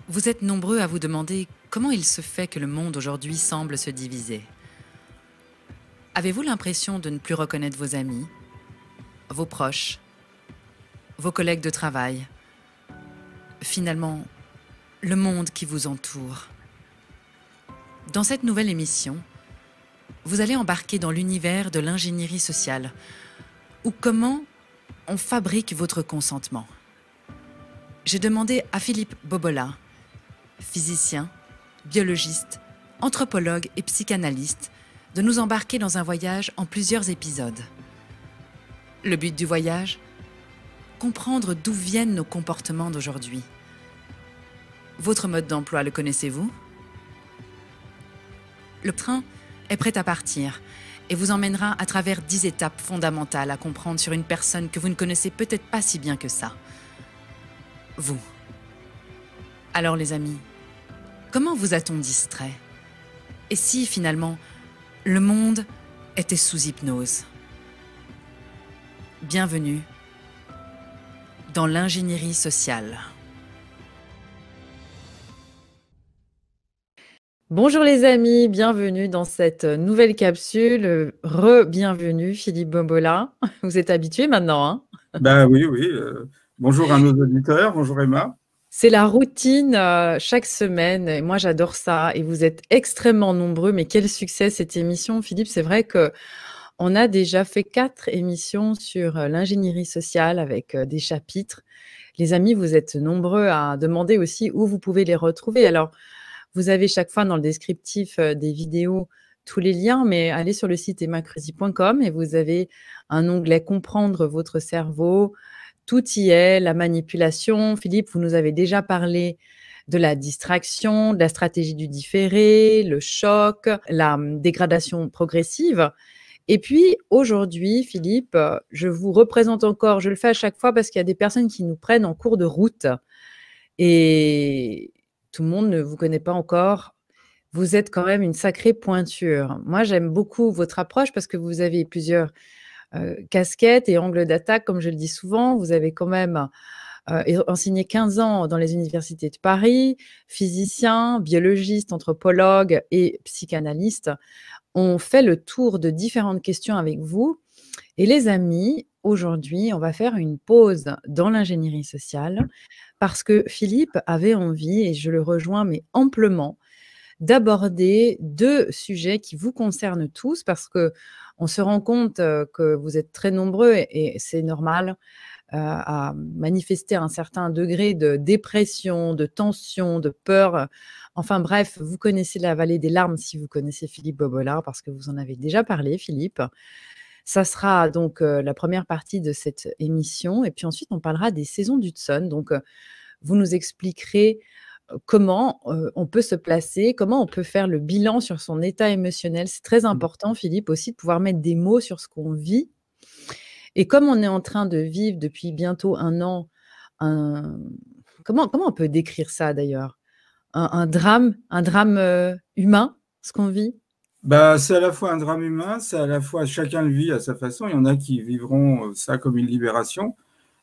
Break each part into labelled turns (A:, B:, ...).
A: Vous êtes nombreux à vous demander comment il se fait que le monde aujourd'hui semble se diviser. Avez-vous l'impression de ne plus reconnaître vos amis, vos proches, vos collègues de travail, finalement, le monde qui vous entoure? Dans cette nouvelle émission, vous allez embarquer dans l'univers de l'ingénierie sociale, ou comment on fabrique votre consentement. J'ai demandé à Philippe Bobola, physicien, biologiste, anthropologue et psychanalyste, de nous embarquer dans un voyage en plusieurs épisodes. Le but du voyage ? Comprendre d'où viennent nos comportements d'aujourd'hui. Votre mode d'emploi, le connaissez-vous ? Le train est prêt à partir et vous emmènera à travers 10 étapes fondamentales à comprendre sur une personne que vous ne connaissez peut-être pas si bien que ça. Vous. Alors les amis, comment vous a-t-on distrait ? Et si finalement, le monde était sous hypnose ? Bienvenue dans l'ingénierie sociale. Bonjour les amis, bienvenue dans cette nouvelle capsule. Re-bienvenue Philippe Bobola. Vous êtes habitué maintenant, hein ?
B: Ben oui. Bonjour à nos auditeurs, bonjour Emma.
A: C'est la routine chaque semaine et moi j'adore ça et vous êtes extrêmement nombreux, mais quel succès cette émission Philippe. C'est vrai qu'on a déjà fait 4 émissions sur l'ingénierie sociale avec des chapitres. Les amis, vous êtes nombreux à demander aussi où vous pouvez les retrouver. Alors, vous avez chaque fois dans le descriptif des vidéos tous les liens, mais allez sur le site emmacruzy.com et vous avez un onglet « Comprendre votre cerveau ». Tout y est, la manipulation. Philippe, vous nous avez déjà parlé de la distraction, de la stratégie du différé, le choc, la dégradation progressive. Et puis, aujourd'hui, Philippe, je vous représente encore, je le fais à chaque fois parce qu'il y a des personnes qui nous prennent en cours de route et tout le monde ne vous connaît pas encore. Vous êtes quand même une sacrée pointure. Moi, j'aime beaucoup votre approche parce que vous avez plusieurs casquettes et angles d'attaque, comme je le dis souvent. Vous avez quand même enseigné 15 ans dans les universités de Paris, physicien, biologiste, anthropologue et psychanalyste. On fait le tour de différentes questions avec vous. Et les amis, aujourd'hui, on va faire une pause dans l'ingénierie sociale parce que Philippe avait envie, et je le rejoins mais amplement, d'aborder 2 sujets qui vous concernent tous parce qu'on se rend compte que vous êtes très nombreux et c'est normal à manifester un certain degré de dépression, de tension, de peur. Enfin bref, vous connaissez la vallée des larmes si vous connaissez Philippe Bobola parce que vous en avez déjà parlé, Philippe. Ça sera donc la première partie de cette émission et puis ensuite on parlera des saisons d'Hudson. Donc vous nous expliquerez comment on peut se placer, comment on peut faire le bilan sur son état émotionnel. C'est très important, Philippe, aussi de pouvoir mettre des mots sur ce qu'on vit. Et comme on est en train de vivre depuis bientôt 1 an, comment on peut décrire ça d'ailleurs ? Un drame humain, ce qu'on vit ?
B: Bah, c'est à la fois un drame humain, c'est à la fois chacun le vit à sa façon. Il y en a qui vivront ça comme une libération.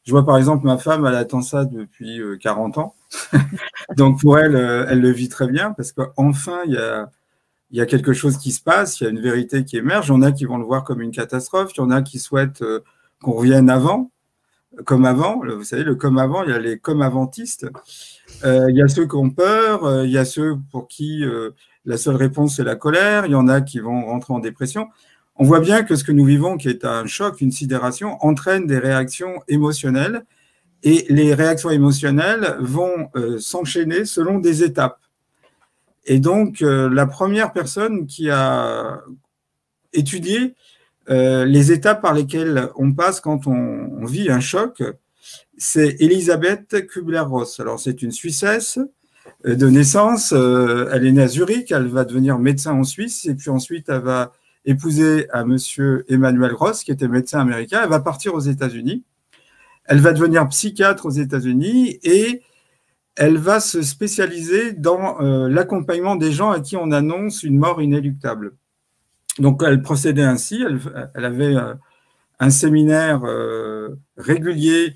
B: Je vois par exemple ma femme, elle attend ça depuis 40 ans. Donc pour elle, elle le vit très bien parce qu'enfin, il y a quelque chose qui se passe, il y a une vérité qui émerge. Il y en a qui vont le voir comme une catastrophe, il y en a qui souhaitent qu'on revienne avant, comme avant. Vous savez, le comme avant, il y a les comme avantistes. Il y a ceux qui ont peur, il y a ceux pour qui la seule réponse c'est la colère, il y en a qui vont rentrer en dépression. On voit bien que ce que nous vivons, qui est un choc, une sidération, entraîne des réactions émotionnelles et les réactions émotionnelles vont s'enchaîner selon des étapes. Et donc, la première personne qui a étudié les étapes par lesquelles on passe quand on vit un choc, c'est Elisabeth Kübler-Ross. Alors, c'est une Suissesse de naissance. Elle est née à Zurich. Elle va devenir médecin en Suisse. Et puis ensuite, elle va épouser un monsieur Emmanuel Ross, qui était médecin américain. Elle va partir aux États-Unis. Elle va devenir psychiatre aux États-Unis et elle va se spécialiser dans l'accompagnement des gens à qui on annonce une mort inéluctable. Donc, elle procédait ainsi. Elle avait un séminaire régulier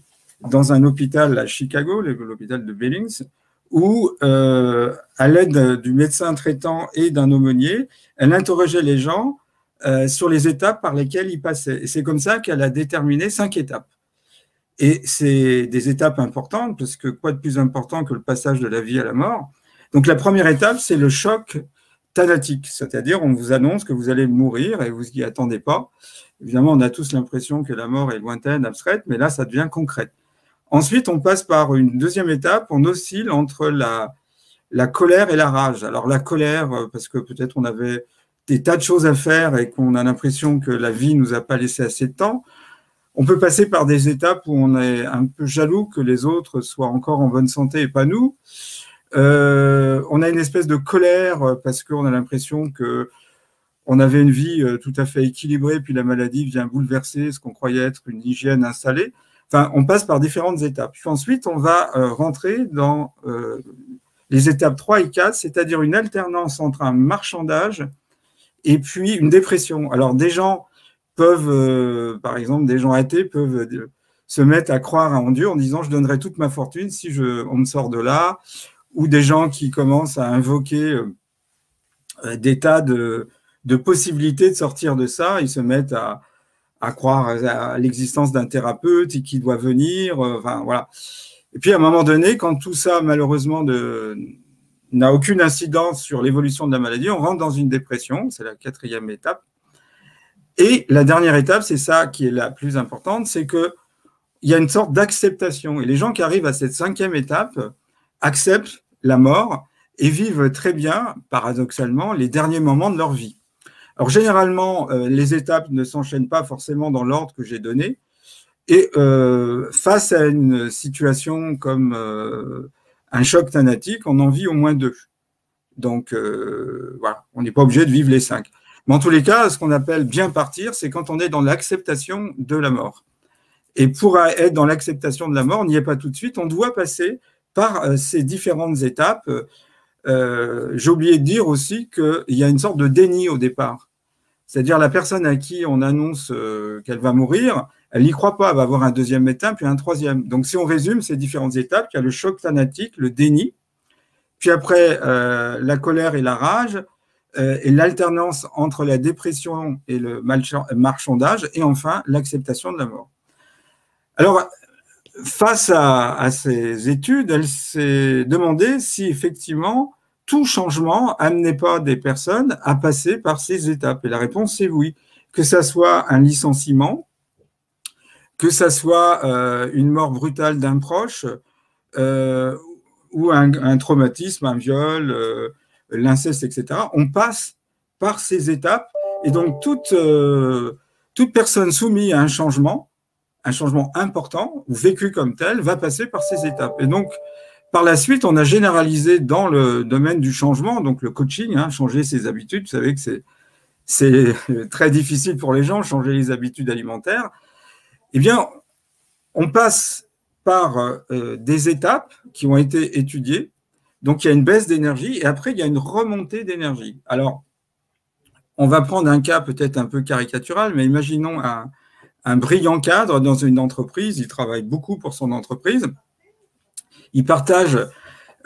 B: dans un hôpital à Chicago, l'hôpital de Billings, où, à l'aide du médecin traitant et d'un aumônier, elle interrogeait les gens sur les étapes par lesquelles ils passaient. Et c'est comme ça qu'elle a déterminé 5 étapes. Et c'est des étapes importantes, parce que quoi de plus important que le passage de la vie à la mort? Donc la première étape, c'est le choc thanatique, c'est-à-dire on vous annonce que vous allez mourir et vous y attendez pas. Évidemment, on a tous l'impression que la mort est lointaine, abstraite, mais là, ça devient concret. Ensuite, on passe par une deuxième étape, on oscille entre la colère et la rage. Alors la colère, parce que peut-être on avait des tas de choses à faire et qu'on a l'impression que la vie nous a pas laissé assez de temps. On peut passer par des étapes où on est un peu jaloux que les autres soient encore en bonne santé et pas nous. On a une espèce de colère parce qu'on a l'impression que on avait une vie tout à fait équilibrée, puis la maladie vient bouleverser ce qu'on croyait être une hygiène installée. Enfin, on passe par différentes étapes. Puis ensuite, on va rentrer dans les étapes 3 et 4, c'est-à-dire une alternance entre un marchandage et puis une dépression. Alors, des gens peuvent, par exemple, des gens athées peuvent se mettre à croire en Dieu en disant « je donnerai toute ma fortune si on me sort de là », ou des gens qui commencent à invoquer des tas de possibilités de sortir de ça, ils se mettent à croire à l'existence d'un thérapeute qui doit venir, enfin voilà. Et puis à un moment donné, quand tout ça malheureusement n'a aucune incidence sur l'évolution de la maladie, on rentre dans une dépression, c'est la 4e étape. Et la dernière étape, c'est ça qui est la plus importante, c'est qu'il y a une sorte d'acceptation. Et les gens qui arrivent à cette 5e étape acceptent la mort et vivent très bien, paradoxalement, les derniers moments de leur vie. Alors généralement, les étapes ne s'enchaînent pas forcément dans l'ordre que j'ai donné. Et face à une situation comme un choc thanatique, on en vit au moins 2. Donc voilà, on n'est pas obligé de vivre les 5. Mais en tous les cas, ce qu'on appelle bien partir, c'est quand on est dans l'acceptation de la mort. Et pour être dans l'acceptation de la mort, on n'y est pas tout de suite, on doit passer par ces différentes étapes. J'ai oublié de dire aussi qu'il y a une sorte de déni au départ. C'est-à-dire la personne à qui on annonce qu'elle va mourir, elle n'y croit pas, elle va avoir un 2e étape, puis un 3e. Donc si on résume ces différentes étapes, il y a le choc thanatique, le déni, puis après la colère et la rage, et l'alternance entre la dépression et le marchandage, et enfin l'acceptation de la mort. Alors, face à ces études, elle s'est demandé si effectivement tout changement amenait pas des personnes à passer par ces étapes. Et la réponse est oui. Que ça soit un licenciement, que ça soit une mort brutale d'un proche, ou un traumatisme, un viol, l'inceste, etc. On passe par ces étapes. Et donc, toute personne soumise à un changement important, ou vécu comme tel, va passer par ces étapes. Et donc, par la suite, on a généralisé dans le domaine du changement, donc le coaching, changer ses habitudes. Vous savez que c'est très difficile pour les gens, changer les habitudes alimentaires. Eh bien, on passe par des étapes qui ont été étudiées. Donc, il y a une baisse d'énergie et après, il y a une remontée d'énergie. Alors, on va prendre un cas peut-être un peu caricatural, mais imaginons un brillant cadre dans une entreprise. Il travaille beaucoup pour son entreprise. Il partage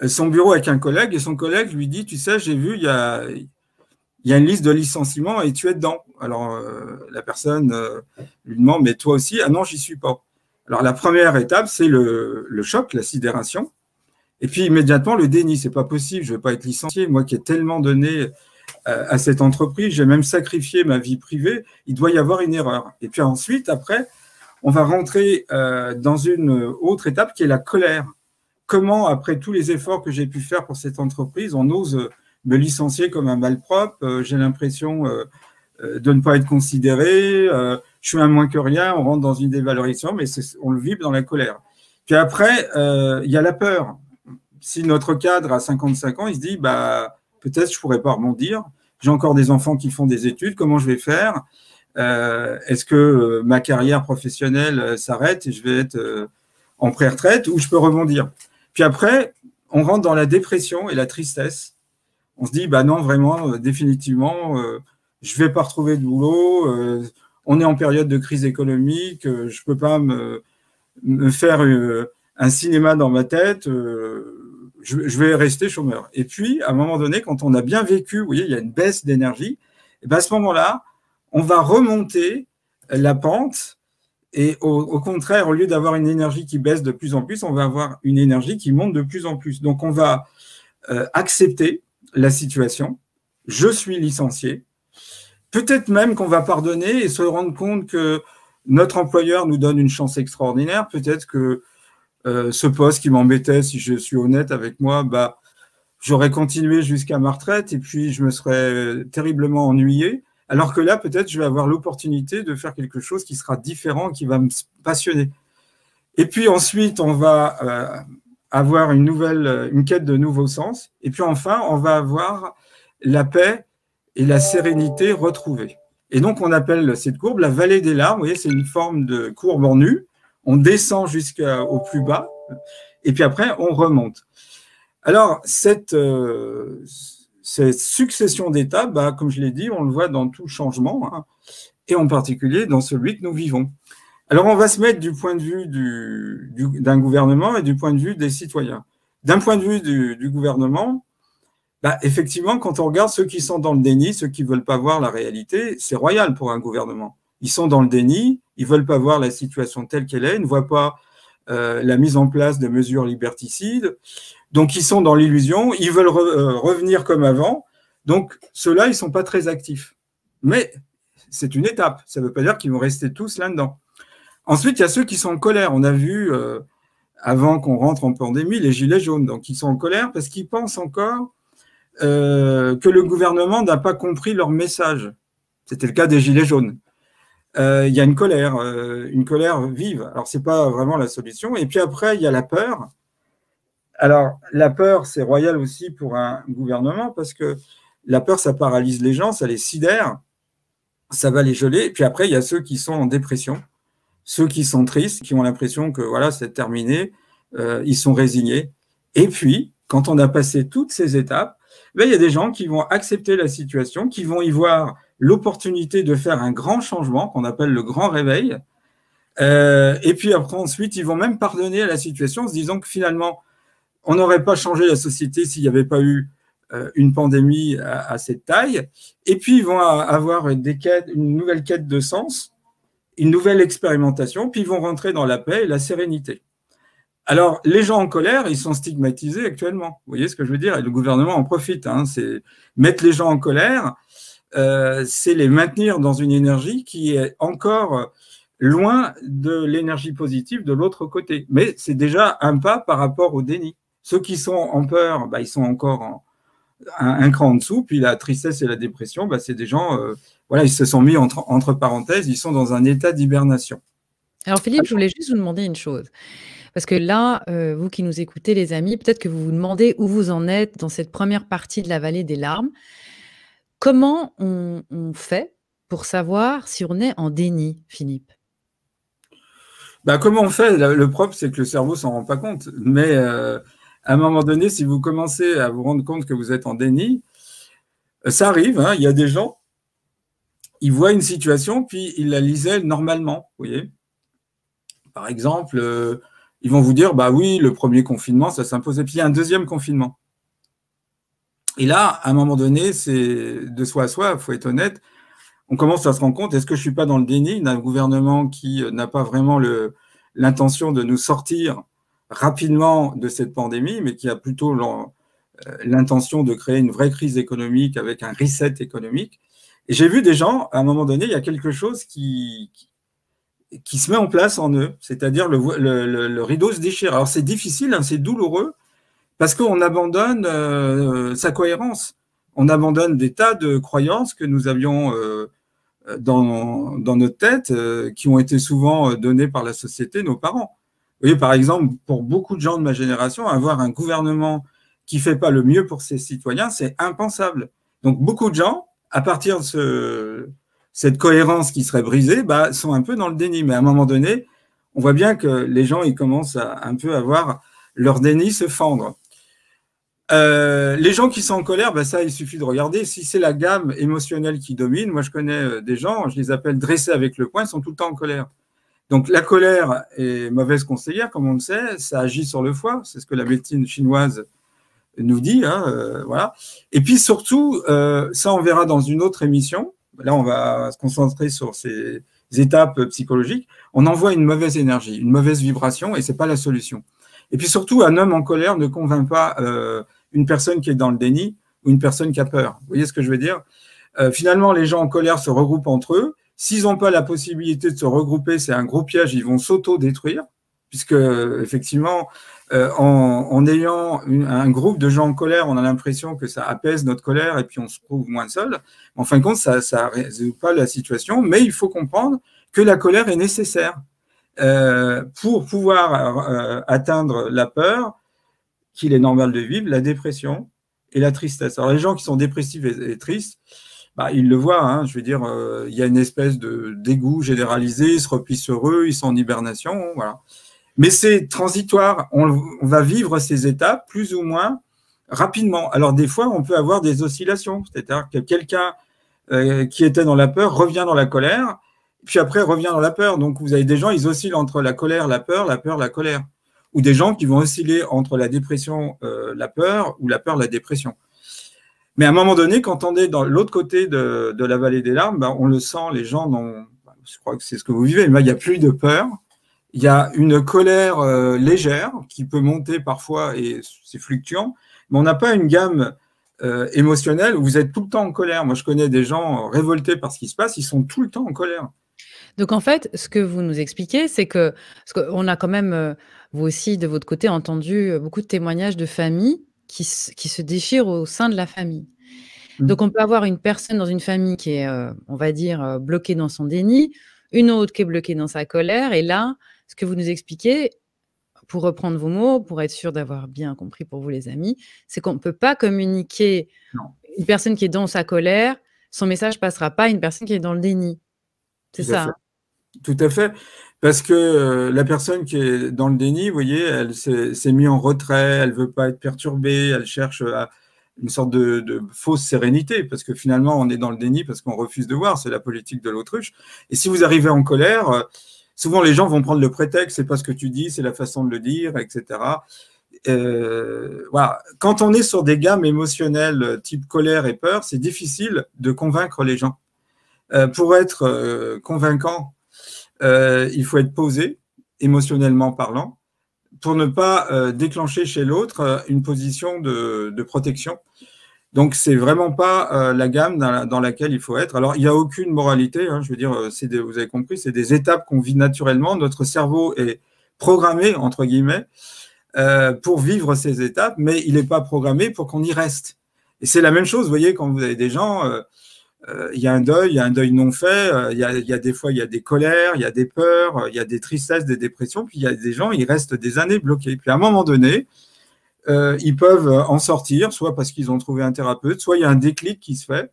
B: son bureau avec un collègue et son collègue lui dit « Tu sais, j'ai vu, il y a une liste de licenciements et tu es dedans. » Alors, la personne lui demande « Mais toi aussi ?»« Ah non, j'y suis pas. » Alors, la première étape, c'est le choc, la sidération. Et puis, immédiatement, le déni. C'est pas possible, je ne vais pas être licencié. Moi qui ai tellement donné à cette entreprise, j'ai même sacrifié ma vie privée, il doit y avoir une erreur. Et puis ensuite, après, on va rentrer dans une autre étape qui est la colère. Comment, après tous les efforts que j'ai pu faire pour cette entreprise, on ose me licencier comme un malpropre, j'ai l'impression de ne pas être considéré, je suis un moins que rien, on rentre dans une dévalorisation, mais on le vit dans la colère. Puis après, il y a la peur. Si notre cadre a 55 ans, il se dit, bah, peut-être je ne pourrais pas rebondir, j'ai encore des enfants qui font des études, comment je vais faire? Est-ce que ma carrière professionnelle s'arrête et je vais être en pré-retraite ou je peux rebondir? Puis après, on rentre dans la dépression et la tristesse. On se dit, bah non, vraiment, définitivement, je ne vais pas retrouver de boulot, on est en période de crise économique, je ne peux pas me faire un cinéma dans ma tête, je vais rester chômeur. Et puis, à un moment donné, quand on a bien vécu, vous voyez, il y a une baisse d'énergie, et bien à ce moment-là, on va remonter la pente. Et au contraire, au lieu d'avoir une énergie qui baisse de plus en plus, on va avoir une énergie qui monte de plus en plus. Donc, on va accepter la situation. Je suis licencié. Peut-être même qu'on va pardonner et se rendre compte que notre employeur nous donne une chance extraordinaire. Peut-être que ce poste qui m'embêtait, si je suis honnête avec moi, bah, j'aurais continué jusqu'à ma retraite et puis je me serais terriblement ennuyé. Alors que là, peut-être, je vais avoir l'opportunité de faire quelque chose qui sera différent, qui va me passionner. Et puis ensuite, on va avoir une quête de nouveaux sens. Et puis enfin, on va avoir la paix et la sérénité retrouvées. Et donc, on appelle cette courbe la vallée des larmes. Vous voyez, c'est une forme de courbe en U. On descend jusqu'au plus bas. Et puis après, on remonte. Alors, cette succession d'étapes, bah, comme je l'ai dit, on le voit dans tout changement, hein, et en particulier dans celui que nous vivons. Alors, on va se mettre du point de vue d'un gouvernement et du point de vue des citoyens. D'un point de vue du gouvernement, bah, effectivement, quand on regarde ceux qui sont dans le déni, ceux qui ne veulent pas voir la réalité, c'est royal pour un gouvernement. Ils sont dans le déni, ils ne veulent pas voir la situation telle qu'elle est, ils ne voient pas la mise en place de mesures liberticides. Donc, ils sont dans l'illusion, ils veulent revenir comme avant. Donc, ceux-là, ils ne sont pas très actifs. Mais c'est une étape. Ça ne veut pas dire qu'ils vont rester tous là-dedans. Ensuite, il y a ceux qui sont en colère. On a vu, avant qu'on rentre en pandémie, les gilets jaunes. Donc, ils sont en colère parce qu'ils pensent encore que le gouvernement n'a pas compris leur message. C'était le cas des gilets jaunes. Il y a une colère vive. Alors, ce n'est pas vraiment la solution. Et puis après, il y a la peur. Alors, la peur, c'est royal aussi pour un gouvernement parce que la peur, ça paralyse les gens, ça les sidère, ça va les geler. Et puis après, il y a ceux qui sont en dépression, ceux qui sont tristes, qui ont l'impression que voilà, c'est terminé, ils sont résignés. Et puis, quand on a passé toutes ces étapes, ben, il y a des gens qui vont accepter la situation, qui vont y voir l'opportunité de faire un grand changement qu'on appelle le grand réveil. Et puis après, ensuite, ils vont même pardonner à la situation en se disant que finalement, on n'aurait pas changé la société s'il n'y avait pas eu une pandémie à cette taille. Et puis, ils vont avoir une nouvelle quête de sens, une nouvelle expérimentation, puis ils vont rentrer dans la paix et la sérénité. Alors, les gens en colère, ils sont stigmatisés actuellement. Vous voyez ce que je veux dire? Et le gouvernement en profite. Hein. C'est mettre les gens en colère, c'est les maintenir dans une énergie qui est encore loin de l'énergie positive de l'autre côté. Mais c'est déjà un pas par rapport au déni. Ceux qui sont en peur, bah, ils sont encore un cran en dessous. Puis la tristesse et la dépression, bah, c'est des gens, voilà, ils se sont mis entre parenthèses, ils sont dans un état d'hibernation.
A: Alors Philippe, je voulais juste vous demander une chose. Parce que là, vous qui nous écoutez, les amis, peut-être que vous vous demandez où vous en êtes dans cette première partie de la vallée des larmes. Comment on fait pour savoir si on est en déni, Philippe?
B: Bah, comment on fait? Le propre, c'est que le cerveau ne s'en rend pas compte. Mais à un moment donné, si vous commencez à vous rendre compte que vous êtes en déni, ça arrive, hein, il y a des gens, ils voient une situation, puis ils la lisaient normalement, vous voyez. Par exemple, ils vont vous dire, bah oui, le premier confinement, ça s'imposait, puis il y a un deuxième confinement. Et là, à un moment donné, c'est de soi à soi, il faut être honnête, on commence à se rendre compte, est-ce que je ne suis pas dans le déni d'un gouvernement qui n'a pas vraiment l'intention de nous sortir rapidement de cette pandémie, mais qui a plutôt l'intention de créer une vraie crise économique avec un reset économique. Et j'ai vu des gens, à un moment donné, il y a quelque chose qui se met en place en eux, c'est-à-dire le rideau se déchire. Alors c'est difficile, hein, c'est douloureux, parce qu'on abandonne sa cohérence. On abandonne des tas de croyances que nous avions dans notre tête, qui ont été souvent données par la société, nos parents. Vous voyez, par exemple, pour beaucoup de gens de ma génération, avoir un gouvernement qui ne fait pas le mieux pour ses citoyens, c'est impensable. Donc beaucoup de gens, à partir de cette cohérence qui serait brisée, bah, sont un peu dans le déni. Mais à un moment donné, on voit bien que les gens ils commencent à un peu à voir leur déni se fendre. Les gens qui sont en colère, bah ça, il suffit de regarder. Si c'est la gamme émotionnelle qui domine, moi je connais des gens, je les appelle dressés avec le poing, ils sont tout le temps en colère. Donc la colère est mauvaise conseillère, comme on le sait, ça agit sur le foie, c'est ce que la médecine chinoise nous dit, hein, voilà. Et puis surtout, ça on verra dans une autre émission, là on va se concentrer sur ces étapes psychologiques, on envoie une mauvaise énergie, une mauvaise vibration, et c'est pas la solution. Et puis surtout, un homme en colère ne convainc pas une personne qui est dans le déni ou une personne qui a peur. Vous voyez ce que je veux dire? Finalement, les gens en colère se regroupent entre eux. S'ils n'ont pas la possibilité de se regrouper, c'est un gros piège, ils vont s'auto-détruire, puisque effectivement, en ayant un groupe de gens en colère, on a l'impression que ça apaise notre colère et puis on se trouve moins seul. En fin de compte, ça ne résout pas la situation, mais il faut comprendre que la colère est nécessaire pour pouvoir atteindre la peur, qu'il est normal de vivre, la dépression et la tristesse. Alors les gens qui sont dépressifs et tristes, bah, ils le voient, hein, je veux dire, il y a une espèce de dégoût généralisé, ils se replient sur eux, ils sont en hibernation, voilà. Mais c'est transitoire, on va vivre ces étapes plus ou moins rapidement. Alors des fois, on peut avoir des oscillations, c'est-à-dire que quelqu'un qui était dans la peur revient dans la colère, puis après revient dans la peur. Donc vous avez des gens, ils oscillent entre la colère, la peur, la colère. Ou des gens qui vont osciller entre la dépression, la peur, ou la peur, la dépression. Mais à un moment donné, quand on est dans l'autre côté de la vallée des larmes, ben, on le sent, les gens n'ont, je crois que c'est ce que vous vivez, mais il n'y a plus de peur. Il y a une colère légère qui peut monter parfois et c'est fluctuant, mais on n'a pas une gamme émotionnelle où vous êtes tout le temps en colère. Moi, je connais des gens révoltés par ce qui se passe, ils sont tout le temps en colère.
A: Donc, en fait, ce que vous nous expliquez, c'est que, parce qu'on a quand même, vous aussi, de votre côté, entendu beaucoup de témoignages de familles qui se déchirent au sein de la famille. Donc, on peut avoir une personne dans une famille qui est, on va dire, bloquée dans son déni, une autre qui est bloquée dans sa colère. Et là, ce que vous nous expliquez, pour reprendre vos mots, pour être sûr d'avoir bien compris pour vous, les amis, c'est qu'on ne peut pas communiquer
B: Non.
A: Une personne qui est dans sa colère, son message passera pas à une personne qui est dans le déni. C'est ça, hein?
B: Tout à fait. Parce que la personne qui est dans le déni, vous voyez, elle s'est mise en retrait, elle ne veut pas être perturbée, elle cherche une sorte de fausse sérénité, parce que finalement, on est dans le déni parce qu'on refuse de voir, c'est la politique de l'autruche. Et si vous arrivez en colère, souvent les gens vont prendre le prétexte, c'est pas ce que tu dis, c'est la façon de le dire, etc. Voilà. Quand on est sur des gammes émotionnelles type colère et peur, c'est difficile de convaincre les gens. Pour être convaincant, il faut être posé, émotionnellement parlant, pour ne pas déclencher chez l'autre une position de protection. Donc, c'est vraiment pas la gamme dans laquelle il faut être. Alors, il n'y a aucune moralité, hein, je veux dire, vous avez compris, c'est des étapes qu'on vit naturellement. Notre cerveau est programmé, entre guillemets, pour vivre ces étapes, mais il n'est pas programmé pour qu'on y reste. Et c'est la même chose, vous voyez, quand vous avez des gens, il y a un deuil non fait, il y a des fois, il y a des colères, il y a des peurs, il y a des tristesses, des dépressions, puis il y a des gens, ils restent des années bloqués. Puis à un moment donné, ils peuvent en sortir, soit parce qu'ils ont trouvé un thérapeute, soit il y a un déclic qui se fait.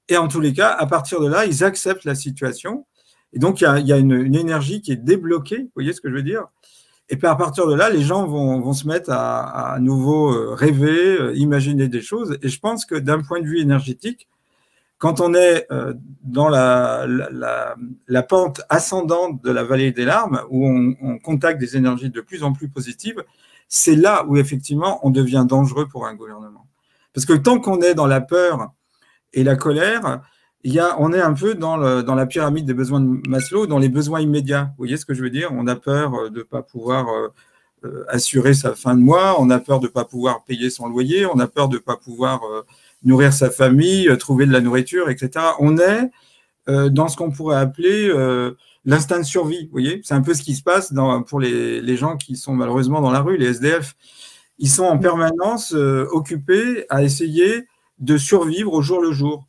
B: Et en tous les cas, à partir de là, ils acceptent la situation. Et donc, il y a une énergie qui est débloquée, vous voyez ce que je veux dire? Et puis à partir de là, les gens vont se mettre à nouveau rêver, imaginer des choses. Et je pense que d'un point de vue énergétique, quand on est dans la pente ascendante de la vallée des larmes, où on contacte des énergies de plus en plus positives, c'est là où effectivement on devient dangereux pour un gouvernement. Parce que tant qu'on est dans la peur et la colère, on est un peu dans la pyramide des besoins de Maslow, dans les besoins immédiats. Vous voyez ce que je veux dire? On a peur de ne pas pouvoir assurer sa fin de mois, on a peur de ne pas pouvoir payer son loyer, on a peur de ne pas pouvoir nourrir sa famille, trouver de la nourriture, etc. On est dans ce qu'on pourrait appeler l'instinct de survie. Vous voyez, c'est un peu ce qui se passe pour les gens qui sont malheureusement dans la rue, les SDF. Ils sont en permanence occupés à essayer de survivre au jour le jour.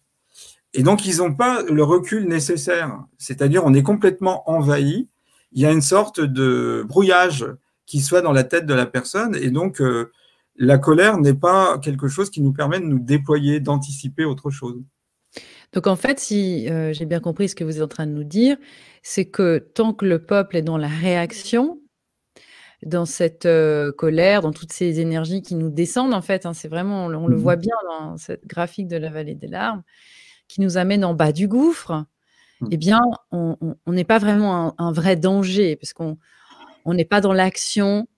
B: Et donc, ils n'ont pas le recul nécessaire. C'est-à-dire, on est complètement envahi. Il y a une sorte de brouillage qui se fait dans la tête de la personne. Et donc, la colère n'est pas quelque chose qui nous permet de nous déployer, d'anticiper autre chose.
A: Donc, en fait, si j'ai bien compris ce que vous êtes en train de nous dire, c'est que tant que le peuple est dans la réaction, dans cette colère, dans toutes ces énergies qui nous descendent, en fait, hein, c'est vraiment, on le voit bien dans cette graphique de la vallée des larmes, qui nous amène en bas du gouffre, eh bien, on n'est pas vraiment un vrai danger, parce qu'on n'est pas dans l'action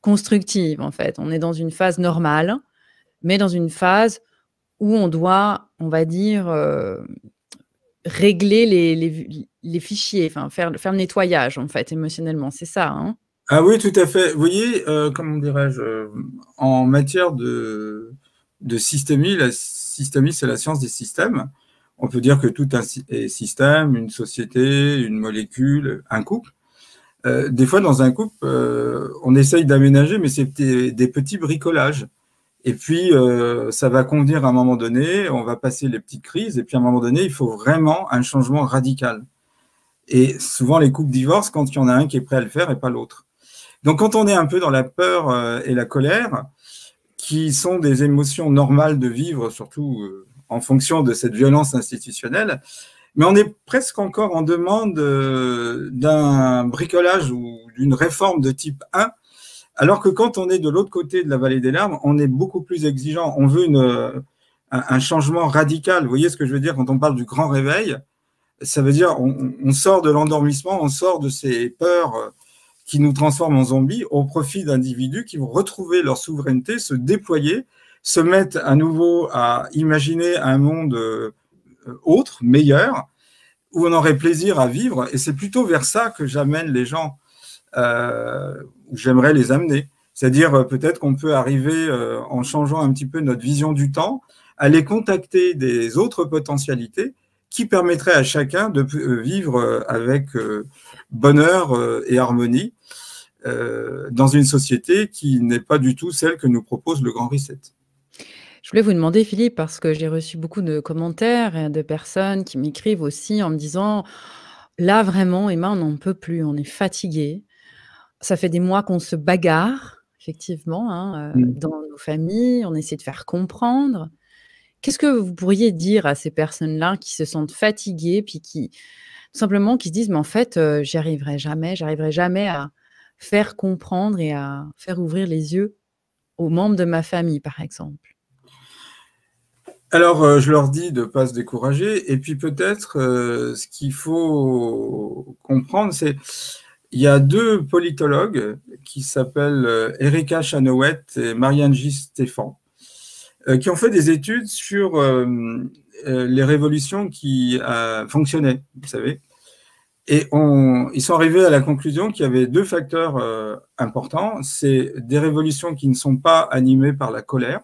A: constructive, en fait. On est dans une phase normale, mais dans une phase où on doit, on va dire, régler les fichiers, enfin faire le nettoyage en fait émotionnellement, c'est ça, hein?
B: Ah oui, tout à fait. Vous voyez, comment dirais-je, en matière de systémie, la systémie, c'est la science des systèmes. On peut dire que tout est système, une société, une molécule, un couple. Des fois, dans un couple, on essaye d'aménager, mais c'est des petits bricolages. Et puis, ça va convenir à un moment donné, on va passer les petites crises, et puis à un moment donné, il faut vraiment un changement radical. Et souvent, les couples divorcent quand il y en a un qui est prêt à le faire et pas l'autre. Donc, quand on est un peu dans la peur et la colère, qui sont des émotions normales de vivre, surtout en fonction de cette violence institutionnelle, mais on est presque encore en demande d'un bricolage ou d'une réforme de type 1, alors que quand on est de l'autre côté de la vallée des larmes, on est beaucoup plus exigeant. On veut un changement radical. Vous voyez ce que je veux dire quand on parle du grand réveil? Ça veut dire on sort de l'endormissement, on sort de ces peurs qui nous transforment en zombies au profit d'individus qui vont retrouver leur souveraineté, se déployer, se mettre à nouveau à imaginer un monde autre, meilleur, où on aurait plaisir à vivre. Et c'est plutôt vers ça que j'amène les gens, où j'aimerais les amener. C'est-à-dire peut-être qu'on peut arriver, en changeant un petit peu notre vision du temps, à aller contacter des autres potentialités qui permettraient à chacun de vivre avec bonheur et harmonie dans une société qui n'est pas du tout celle que nous propose le Grand Reset.
A: Je voulais vous demander, Philippe, parce que j'ai reçu beaucoup de commentaires et de personnes qui m'écrivent aussi en me disant: «Là, vraiment, Emma, on n'en peut plus, on est fatigué. Ça fait des mois qu'on se bagarre, effectivement, hein, dans nos familles, on essaie de faire comprendre». Qu'est-ce que vous pourriez dire à ces personnes-là qui se sentent fatiguées, puis qui tout simplement qui se disent: «Mais en fait, j'arriverai jamais à faire comprendre et à faire ouvrir les yeux aux membres de ma famille», par exemple?
B: Alors, je leur dis de ne pas se décourager. Et puis peut-être, ce qu'il faut comprendre, c'est il y a deux politologues qui s'appellent Erika Chenoweth et Marianne J. Stéphan, qui ont fait des études sur les révolutions qui fonctionnaient, vous savez. Et ils sont arrivés à la conclusion qu'il y avait deux facteurs importants. C'est des révolutions qui ne sont pas animées par la colère.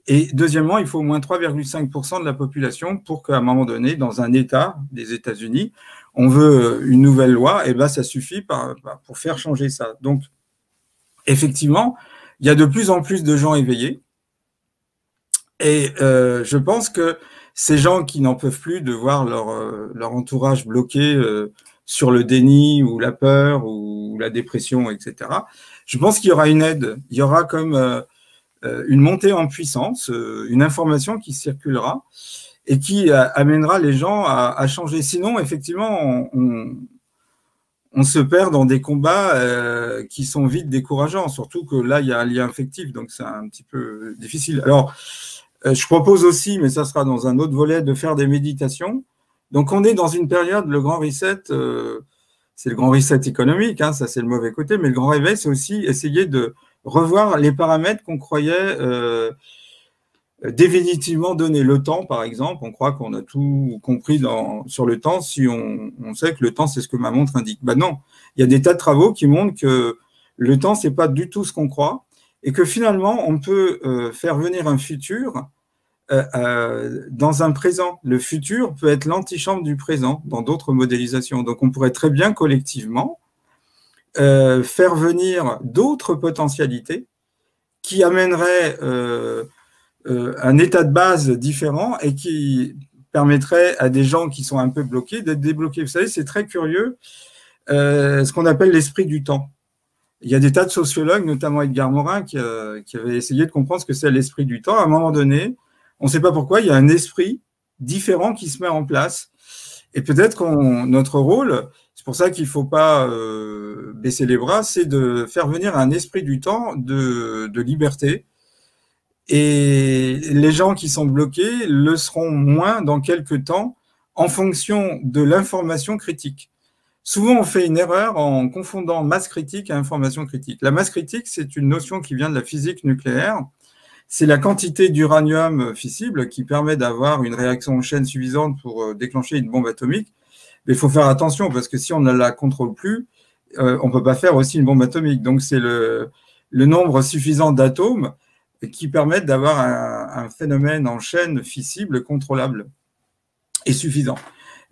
B: Et deuxièmement, il faut au moins 3,5% de la population pour qu'à un moment donné, dans un État des États-Unis, on veut une nouvelle loi, et bien ça suffit pour faire changer ça. Donc, effectivement, il y a de plus en plus de gens éveillés. Et je pense que ces gens qui n'en peuvent plus de voir leur entourage bloqué sur le déni ou la peur ou la dépression, etc., je pense qu'il y aura une aide. Il y aura comme une montée en puissance, une information qui circulera et qui amènera les gens à changer. Sinon, effectivement, on se perd dans des combats qui sont vite décourageants, surtout que là, il y a un lien affectif, donc c'est un petit peu difficile. Alors, je propose aussi, mais ça sera dans un autre volet, de faire des méditations. Donc, on est dans une période, le grand reset, c'est le grand reset économique, hein, ça c'est le mauvais côté, mais le grand réveil, c'est aussi essayer de revoir les paramètres qu'on croyait définitivement donner. Le temps, par exemple, on croit qu'on a tout compris sur le temps si on sait que le temps, c'est ce que ma montre indique. Ben non, il y a des tas de travaux qui montrent que le temps, c'est pas du tout ce qu'on croit et que finalement, on peut faire venir un futur dans un présent. Le futur peut être l'antichambre du présent dans d'autres modélisations. Donc, on pourrait très bien collectivement faire venir d'autres potentialités qui amèneraient un état de base différent et qui permettrait à des gens qui sont un peu bloqués d'être débloqués. Vous savez, c'est très curieux, ce qu'on appelle l'esprit du temps. Il y a des tas de sociologues, notamment Edgar Morin, qui avait essayé de comprendre ce que c'est l'esprit du temps. À un moment donné, on ne sait pas pourquoi, il y a un esprit différent qui se met en place. Et peut-être notre rôle, c'est pour ça qu'il ne faut pas baisser les bras, c'est de faire venir un esprit du temps de liberté. Et les gens qui sont bloqués le seront moins dans quelques temps en fonction de l'information critique. Souvent, on fait une erreur en confondant masse critique et information critique. La masse critique, c'est une notion qui vient de la physique nucléaire. c'est la quantité d'uranium fissible qui permet d'avoir une réaction en chaîne suffisante pour déclencher une bombe atomique. Mais il faut faire attention parce que si on ne la contrôle plus, on ne peut pas faire aussi une bombe atomique. Donc c'est le nombre suffisant d'atomes qui permettent d'avoir un phénomène en chaîne fissible contrôlable et suffisant.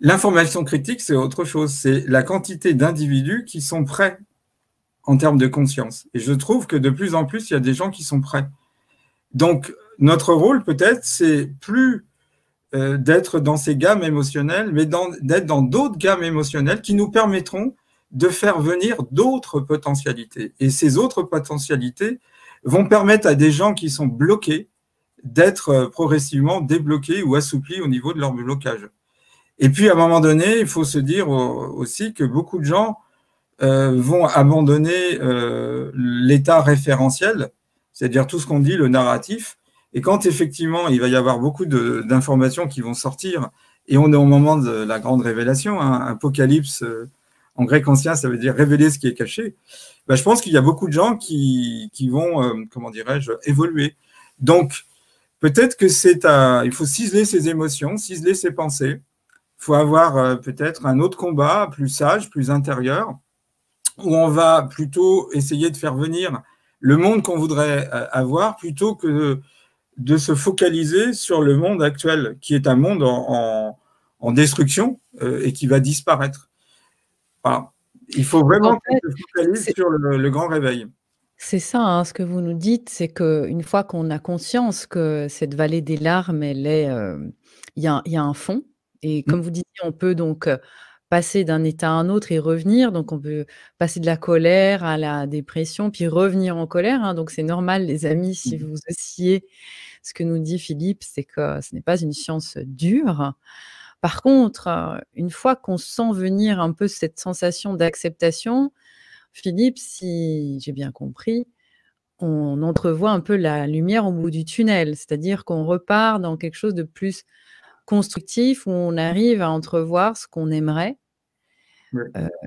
B: L'information critique, c'est autre chose. C'est la quantité d'individus qui sont prêts en termes de conscience. Et je trouve que de plus en plus, il y a des gens qui sont prêts. Donc, notre rôle, peut-être, c'est plus d'être dans ces gammes émotionnelles, mais d'être dans d'autres gammes émotionnelles qui nous permettront de faire venir d'autres potentialités. Et ces autres potentialités vont permettre à des gens qui sont bloqués d'être progressivement débloqués ou assouplis au niveau de leur blocage. Et puis, à un moment donné, il faut se dire aussi que beaucoup de gens vont abandonner l'état référentiel, c'est-à-dire tout ce qu'on dit, le narratif. Et quand effectivement, il va y avoir beaucoup d'informations qui vont sortir, et on est au moment de la grande révélation, hein, apocalypse, en grec ancien, ça veut dire révéler ce qui est caché, ben, je pense qu'il y a beaucoup de gens qui vont, comment dirais-je, évoluer. Donc, peut-être que il faut ciseler ses émotions, ciseler ses pensées, il faut avoir peut-être un autre combat, plus sage, plus intérieur, où on va plutôt essayer de faire venir le monde qu'on voudrait avoir, plutôt que de se focaliser sur le monde actuel, qui est un monde en destruction et qui va disparaître. Voilà. Il faut vraiment qu'on se focalise sur le grand réveil.
A: C'est ça, hein, ce que vous nous dites, c'est qu'une fois qu'on a conscience que cette vallée des larmes, elle est, il y a un fond et comme vous disiez, on peut donc, passer d'un état à un autre et revenir. Donc on peut passer de la colère à la dépression, puis revenir en colère, hein. Donc c'est normal les amis, si vous oscillez. Ce que nous dit Philippe, c'est que ce n'est pas une science dure. Par contre, une fois qu'on sent venir un peu cette sensation d'acceptation, Philippe, si j'ai bien compris, on entrevoit un peu la lumière au bout du tunnel. C'est-à-dire qu'on repart dans quelque chose de plus constructif, où on arrive à entrevoir ce qu'on aimerait,
B: Oui.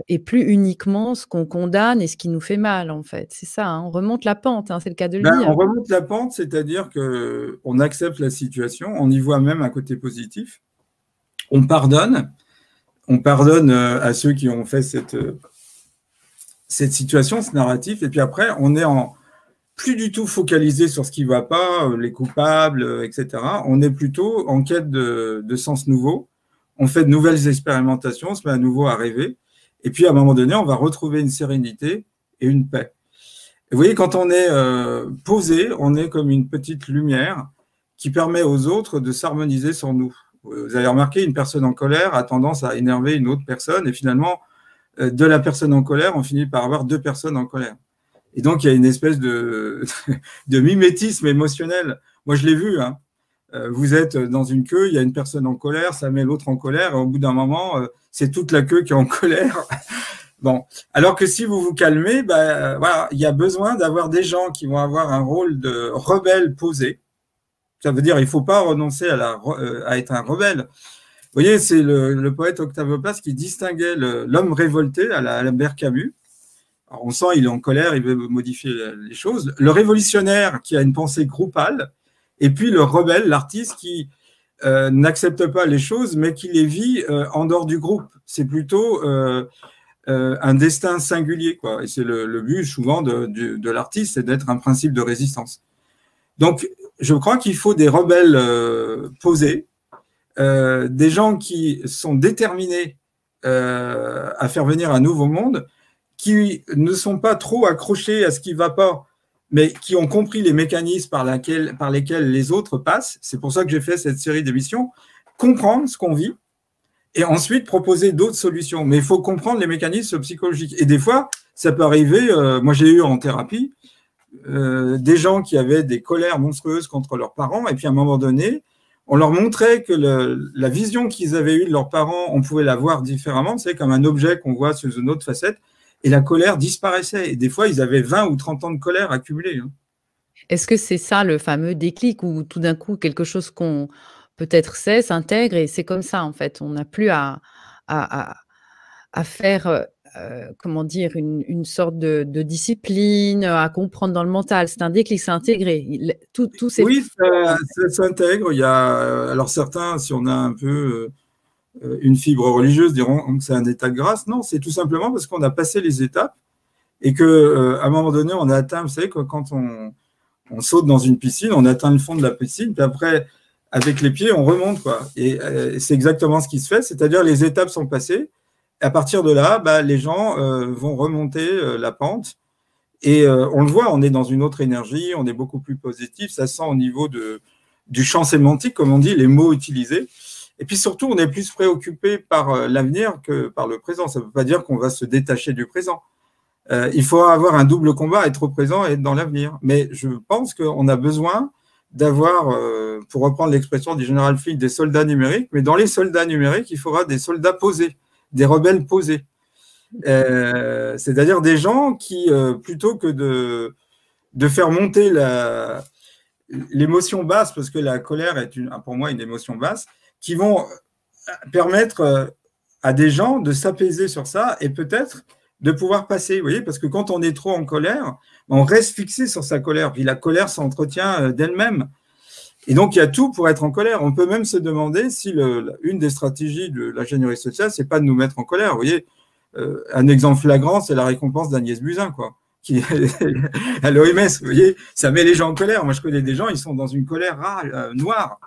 A: et plus uniquement ce qu'on condamne et ce qui nous fait mal, en fait. C'est ça, hein, on remonte la pente, hein, c'est le cas de le
B: Ben,
A: dire.
B: on remonte la pente, c'est-à-dire qu'on accepte la situation, on y voit même un côté positif, on pardonne à ceux qui ont fait cette situation, ce narratif, et puis après, on est plus du tout focalisé sur ce qui ne va pas, les coupables, etc. On est plutôt en quête de sens nouveau, on fait de nouvelles expérimentations, on se met à nouveau à rêver, et puis à un moment donné, on va retrouver une sérénité et une paix. Et vous voyez, quand on est posé, on est comme une petite lumière qui permet aux autres de s'harmoniser sur nous. Vous avez remarqué, une personne en colère a tendance à énerver une autre personne, et finalement, de la personne en colère, on finit par avoir deux personnes en colère. Et donc, il y a une espèce de mimétisme émotionnel. Moi, je l'ai vu, hein. Vous êtes dans une queue, il y a une personne en colère, ça met l'autre en colère, et au bout d'un moment, c'est toute la queue qui est en colère. Bon, alors que si vous vous calmez, ben, voilà, il y a besoin d'avoir des gens qui vont avoir un rôle de rebelle posé. Ça veut dire qu'il ne faut pas renoncer à être un rebelle. Vous voyez, c'est le poète Octave Paz qui distinguait l'homme révolté à la Albert Camus. Alors, on sent qu'il est en colère, il veut modifier les choses. Le révolutionnaire qui a une pensée groupale, et puis le rebelle, l'artiste qui n'accepte pas les choses, mais qui les vit en dehors du groupe. C'est plutôt un destin singulier, quoi. Et c'est le but souvent de l'artiste, c'est d'être un principe de résistance. Donc, je crois qu'il faut des rebelles posés, des gens qui sont déterminés à faire venir un nouveau monde, qui ne sont pas trop accrochés à ce qui ne va pas, mais qui ont compris les mécanismes par lesquels les autres passent. C'est pour ça que j'ai fait cette série d'émissions. Comprendre ce qu'on vit et ensuite proposer d'autres solutions. Mais il faut comprendre les mécanismes psychologiques. Et des fois, ça peut arriver, moi j'ai eu en thérapie, des gens qui avaient des colères monstrueuses contre leurs parents, et puis à un moment donné, on leur montrait que la vision qu'ils avaient eue de leurs parents, on pouvait la voir différemment, c'est comme un objet qu'on voit sous une autre facette, et la colère disparaissait. Et des fois, ils avaient 20 ou 30 ans de colère accumulée.
A: Est-ce que c'est ça le fameux déclic où tout d'un coup, quelque chose qu'on peut-être sait, s'intègre et c'est comme ça en fait? On n'a plus à faire, comment dire, une sorte de discipline à comprendre dans le mental. C'est un déclic, c'est intégré. Tout s'est
B: Oui,
A: fait.
B: ça s'intègre. Il y a, alors certains, si on a un peu une fibre religieuse, diront que c'est un état de grâce. Non, c'est tout simplement parce qu'on a passé les étapes et que à un moment donné, on a atteint, vous savez, quand on saute dans une piscine, on atteint le fond de la piscine, puis après, avec les pieds, on remonte, quoi. Et c'est exactement ce qui se fait, c'est-à-dire les étapes sont passées. À partir de là, bah, les gens vont remonter la pente. Et on le voit, on est dans une autre énergie, on est beaucoup plus positif, ça sent au niveau du champ sémantique, comme on dit, les mots utilisés. Et puis surtout, on est plus préoccupé par l'avenir que par le présent. Ça ne veut pas dire qu'on va se détacher du présent. Il faut avoir un double combat, être au présent et être dans l'avenir. Mais je pense qu'on a besoin d'avoir, pour reprendre l'expression du général Field, des soldats numériques. Mais dans les soldats numériques, il faudra des soldats posés, des rebelles posés. C'est-à-dire des gens qui, plutôt que de faire monter l'émotion basse, parce que la colère est pour moi une émotion basse, qui vont permettre à des gens de s'apaiser sur ça et peut-être de pouvoir passer, vous voyez, parce que quand on est trop en colère, on reste fixé sur sa colère, puis la colère s'entretient d'elle-même. Et donc, il y a tout pour être en colère. On peut même se demander si une des stratégies de l'ingénierie sociale, c'est pas de nous mettre en colère. Vous voyez, un exemple flagrant, c'est la récompense d'Agnès Buzyn, quoi, qui à l'OMS. Vous voyez, ça met les gens en colère. Moi, je connais des gens, ils sont dans une colère noire.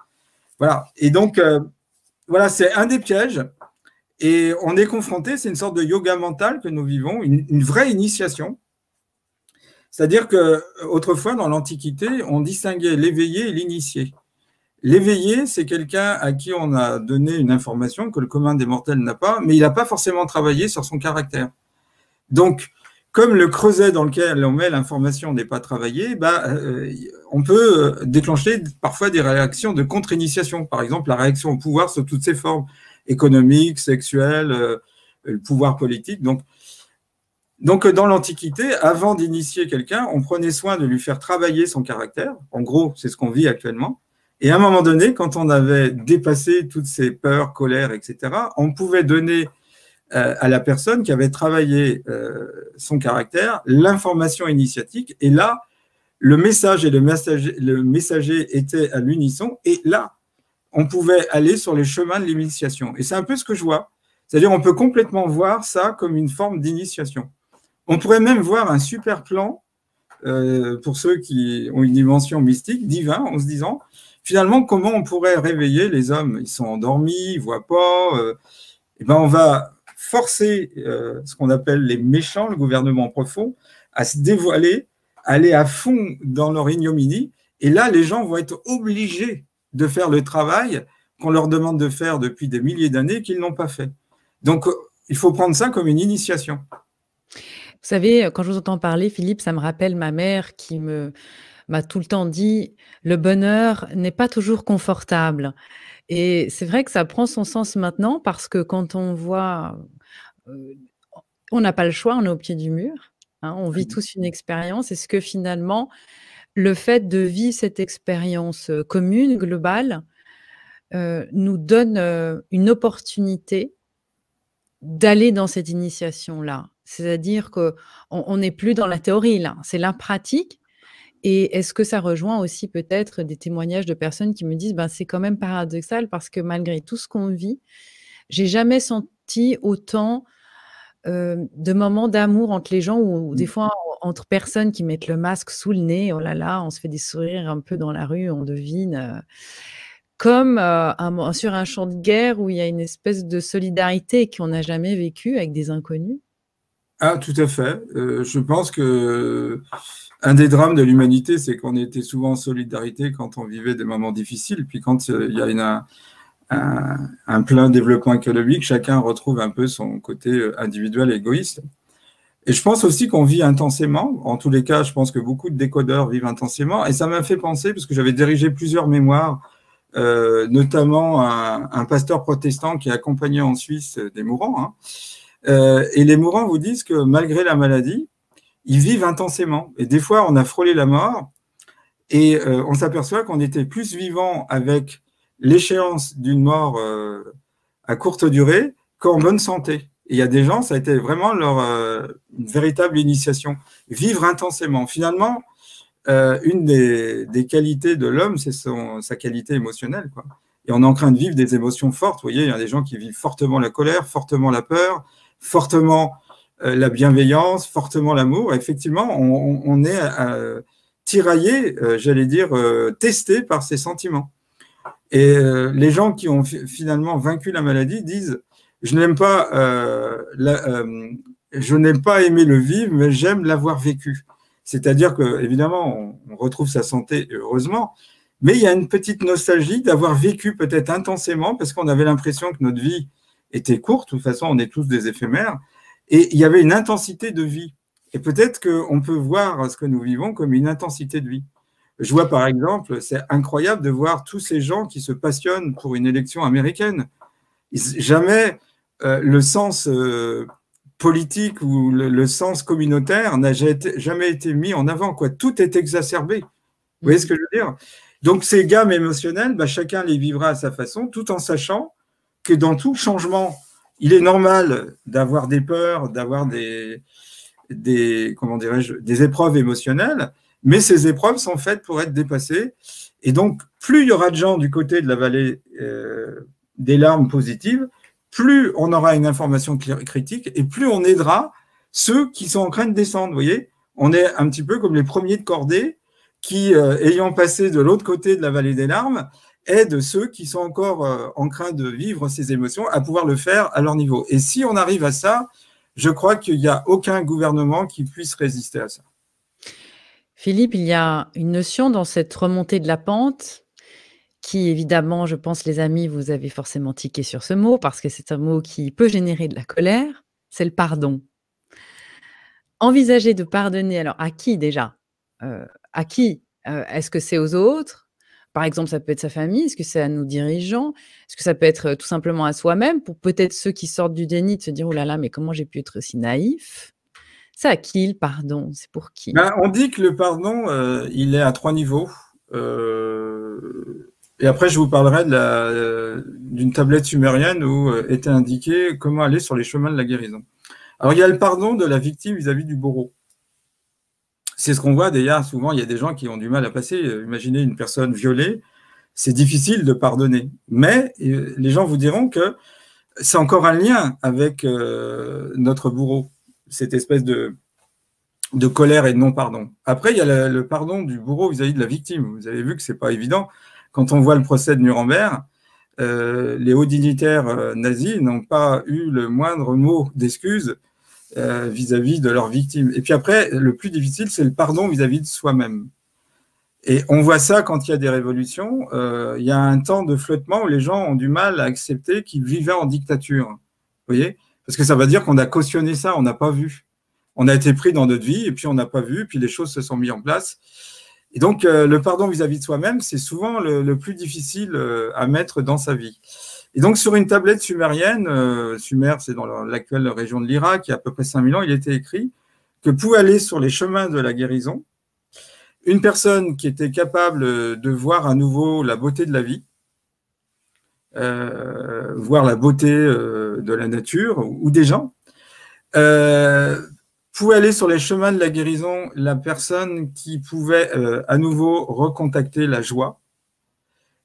B: Voilà. Et donc, voilà, c'est un des pièges. Et on est confronté, c'est une sorte de yoga mental que nous vivons, une vraie initiation. C'est-à-dire qu'autrefois, dans l'Antiquité, on distinguait l'éveillé et l'initié. L'éveillé, c'est quelqu'un à qui on a donné une information que le commun des mortels n'a pas, mais il n'a pas forcément travaillé sur son caractère. Donc, comme le creuset dans lequel on met l'information n'est pas travaillé, on peut déclencher parfois des réactions de contre-initiation. Par exemple, la réaction au pouvoir sous toutes ses formes, économique, sexuelle, le pouvoir politique. Donc, dans l'Antiquité, avant d'initier quelqu'un, on prenait soin de lui faire travailler son caractère. En gros, c'est ce qu'on vit actuellement. Et à un moment donné, quand on avait dépassé toutes ces peurs, colères, etc., on pouvait donner à la personne qui avait travaillé son caractère l'information initiatique. Et là, le message et le messager étaient à l'unisson. Et là, on pouvait aller sur les chemins de l'initiation. Et c'est un peu ce que je vois. C'est-à-dire on peut complètement voir ça comme une forme d'initiation. On pourrait même voir un super plan, pour ceux qui ont une dimension mystique, divin, en se disant, finalement, comment on pourrait réveiller les hommes? Ils sont endormis, ils ne voient pas. On va forcer ce qu'on appelle les méchants, le gouvernement profond, à se dévoiler, aller à fond dans leur ignominie. Et là, les gens vont être obligés de faire le travail qu'on leur demande de faire depuis des milliers d'années qu'ils n'ont pas fait. Donc, il faut prendre ça comme une initiation.
A: Vous savez, quand je vous entends parler, Philippe, ça me rappelle ma mère qui m'a tout le temps dit « le bonheur n'est pas toujours confortable ». Et c'est vrai que ça prend son sens maintenant parce que quand on voit, on n'a pas le choix, on est au pied du mur, hein, on vit tous une expérience. Est-ce que finalement, le fait de vivre cette expérience commune, globale, nous donne une opportunité d'aller dans cette initiation-là? C'est-à-dire qu'on n'est plus dans la théorie, là, c'est la pratique. Et est-ce que ça rejoint aussi peut-être des témoignages de personnes qui me disent ben, c'est quand même paradoxal parce que malgré tout ce qu'on vit, j'ai jamais senti autant de moments d'amour entre les gens ou des fois entre personnes qui mettent le masque sous le nez, oh là là, on se fait des sourires un peu dans la rue, on devine, comme sur un champ de guerre où il y a une espèce de solidarité qu'on n'a jamais vécue avec des inconnus.
B: Ah, tout à fait. Je pense que un des drames de l'humanité, c'est qu'on était souvent en solidarité quand on vivait des moments difficiles. Puis quand il y a un plein développement économique, chacun retrouve un peu son côté individuel et égoïste. Et je pense aussi qu'on vit intensément. En tous les cas, je pense que beaucoup de décodeurs vivent intensément. Et ça m'a fait penser, parce que j'avais dirigé plusieurs mémoires, notamment un pasteur protestant qui accompagnait en Suisse des mourants. Hein. Et les mourants vous disent que malgré la maladie, ils vivent intensément. Et des fois, on a frôlé la mort et on s'aperçoit qu'on était plus vivant avec l'échéance d'une mort à courte durée qu'en bonne santé. Et il y a des gens, ça a été vraiment une véritable initiation. Vivre intensément. Finalement, une des qualités de l'homme, c'est sa qualité émotionnelle, quoi. Et on est en train de vivre des émotions fortes. Vous voyez, il y a des gens qui vivent fortement la colère, fortement la peur, fortement la bienveillance, fortement l'amour. Effectivement, on est tiraillé, j'allais dire, testé par ces sentiments. Et les gens qui ont finalement vaincu la maladie disent je n'aime pas, je n'aime pas aimer le vivre, mais j'aime l'avoir vécu. C'est-à-dire que évidemment, on retrouve sa santé heureusement, mais il y a une petite nostalgie d'avoir vécu peut-être intensément parce qu'on avait l'impression que notre vie était courte. De toute façon, on est tous des éphémères, et il y avait une intensité de vie. Et peut-être qu'on peut voir ce que nous vivons comme une intensité de vie. Je vois par exemple, c'est incroyable de voir tous ces gens qui se passionnent pour une élection américaine. Jamais le sens politique ou le sens communautaire n'a jamais été mis en avant, quoi. Tout est exacerbé. Vous voyez ce que je veux dire? Donc ces gammes émotionnelles, bah, chacun les vivra à sa façon, tout en sachant que dans tout changement, il est normal d'avoir des peurs, d'avoir comment dirais-je, des épreuves émotionnelles, mais ces épreuves sont faites pour être dépassées. Et donc, plus il y aura de gens du côté de la vallée des larmes positives, plus on aura une information critique et plus on aidera ceux qui sont en train de descendre. Vous voyez, on est un petit peu comme les premiers de cordée qui, ayant passé de l'autre côté de la vallée des larmes, aident ceux qui sont encore en train de vivre ces émotions à pouvoir le faire à leur niveau. Et si on arrive à ça, je crois qu'il n'y a aucun gouvernement qui puisse résister à ça.
A: Philippe, il y a une notion dans cette remontée de la pente qui, évidemment, je pense, les amis, vous avez forcément tiqué sur ce mot parce que c'est un mot qui peut générer de la colère, c'est le pardon. Envisager de pardonner, alors à qui déjà? À qui? Est-ce que c'est aux autres? Par exemple, ça peut être sa famille, est-ce que c'est à nos dirigeants? Est-ce que ça peut être, tout simplement à soi-même pour peut-être ceux qui sortent du déni de se dire: «Oh là là, mais comment j'ai pu être aussi naïf?» C'est à qui le pardon? C'est pour qui?
B: Ben, on dit que le pardon, il est à 3 niveaux. Et après, je vous parlerai d'une tablette sumérienne où était indiqué comment aller sur les chemins de la guérison. Alors, il y a le pardon de la victime vis-à-vis du bourreau. C'est ce qu'on voit d'ailleurs, souvent, il y a des gens qui ont du mal à passer. Imaginez une personne violée, c'est difficile de pardonner. Mais les gens vous diront que c'est encore un lien avec notre bourreau, cette espèce de colère et de non-pardon. Après, il y a le pardon du bourreau vis-à-vis de la victime. Vous avez vu que ce n'est pas évident. Quand on voit le procès de Nuremberg, les hauts dignitaires nazis n'ont pas eu le moindre mot d'excuse vis-à-vis de leurs victimes. Et puis après, le plus difficile, c'est le pardon vis-à-vis de soi-même. Et on voit ça quand il y a des révolutions. Il y a un temps de flottement où les gens ont du mal à accepter qu'ils vivaient en dictature. Vous voyez? Parce que ça veut dire qu'on a cautionné ça, on n'a pas vu. On a été pris dans notre vie et puis on n'a pas vu, puis les choses se sont mises en place. Et donc, le pardon vis-à-vis de soi-même, c'est souvent le plus difficile à mettre dans sa vie. Et donc, sur une tablette sumérienne, Sumer, c'est dans l'actuelle région de l'Irak, il y a à peu près 5000 ans, il était écrit que pour aller sur les chemins de la guérison, une personne qui était capable de voir à nouveau la beauté de la vie, voir la beauté de la nature ou des gens, pouvait aller sur les chemins de la guérison, la personne qui pouvait à nouveau recontacter la joie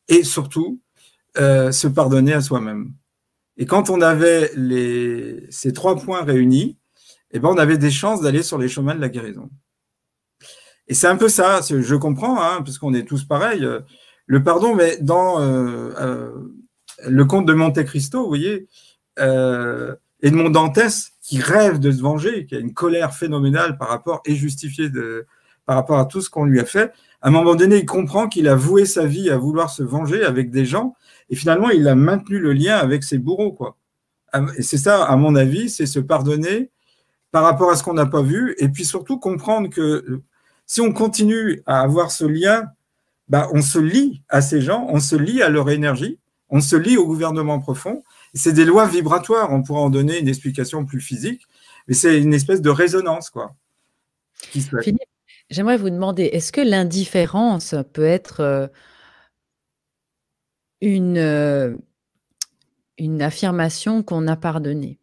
B: et surtout se pardonner à soi-même. Et quand on avait ces 3 points réunis, eh ben, on avait des chances d'aller sur les chemins de la guérison. Et c'est un peu ça, je comprends, hein, parce qu'on est tous pareils. Le pardon, mais dans le comte de Monte Cristo, vous voyez, Edmond Dantès, qui rêve de se venger, qui a une colère phénoménale par rapport, et justifiée par rapport à tout ce qu'on lui a fait, à un moment donné, il comprend qu'il a voué sa vie à vouloir se venger avec des gens, et finalement, il a maintenu le lien avec ses bourreaux, quoi. Et c'est ça, à mon avis, c'est se pardonner par rapport à ce qu'on n'a pas vu, et puis surtout comprendre que si on continue à avoir ce lien, bah, on se lie à ces gens, on se lie à leur énergie, on se lie au gouvernement profond. C'est des lois vibratoires, on pourra en donner une explication plus physique, mais c'est une espèce de résonance, quoi.
A: Philippe, j'aimerais vous demander, est-ce que l'indifférence peut être une affirmation qu'on a pardonné?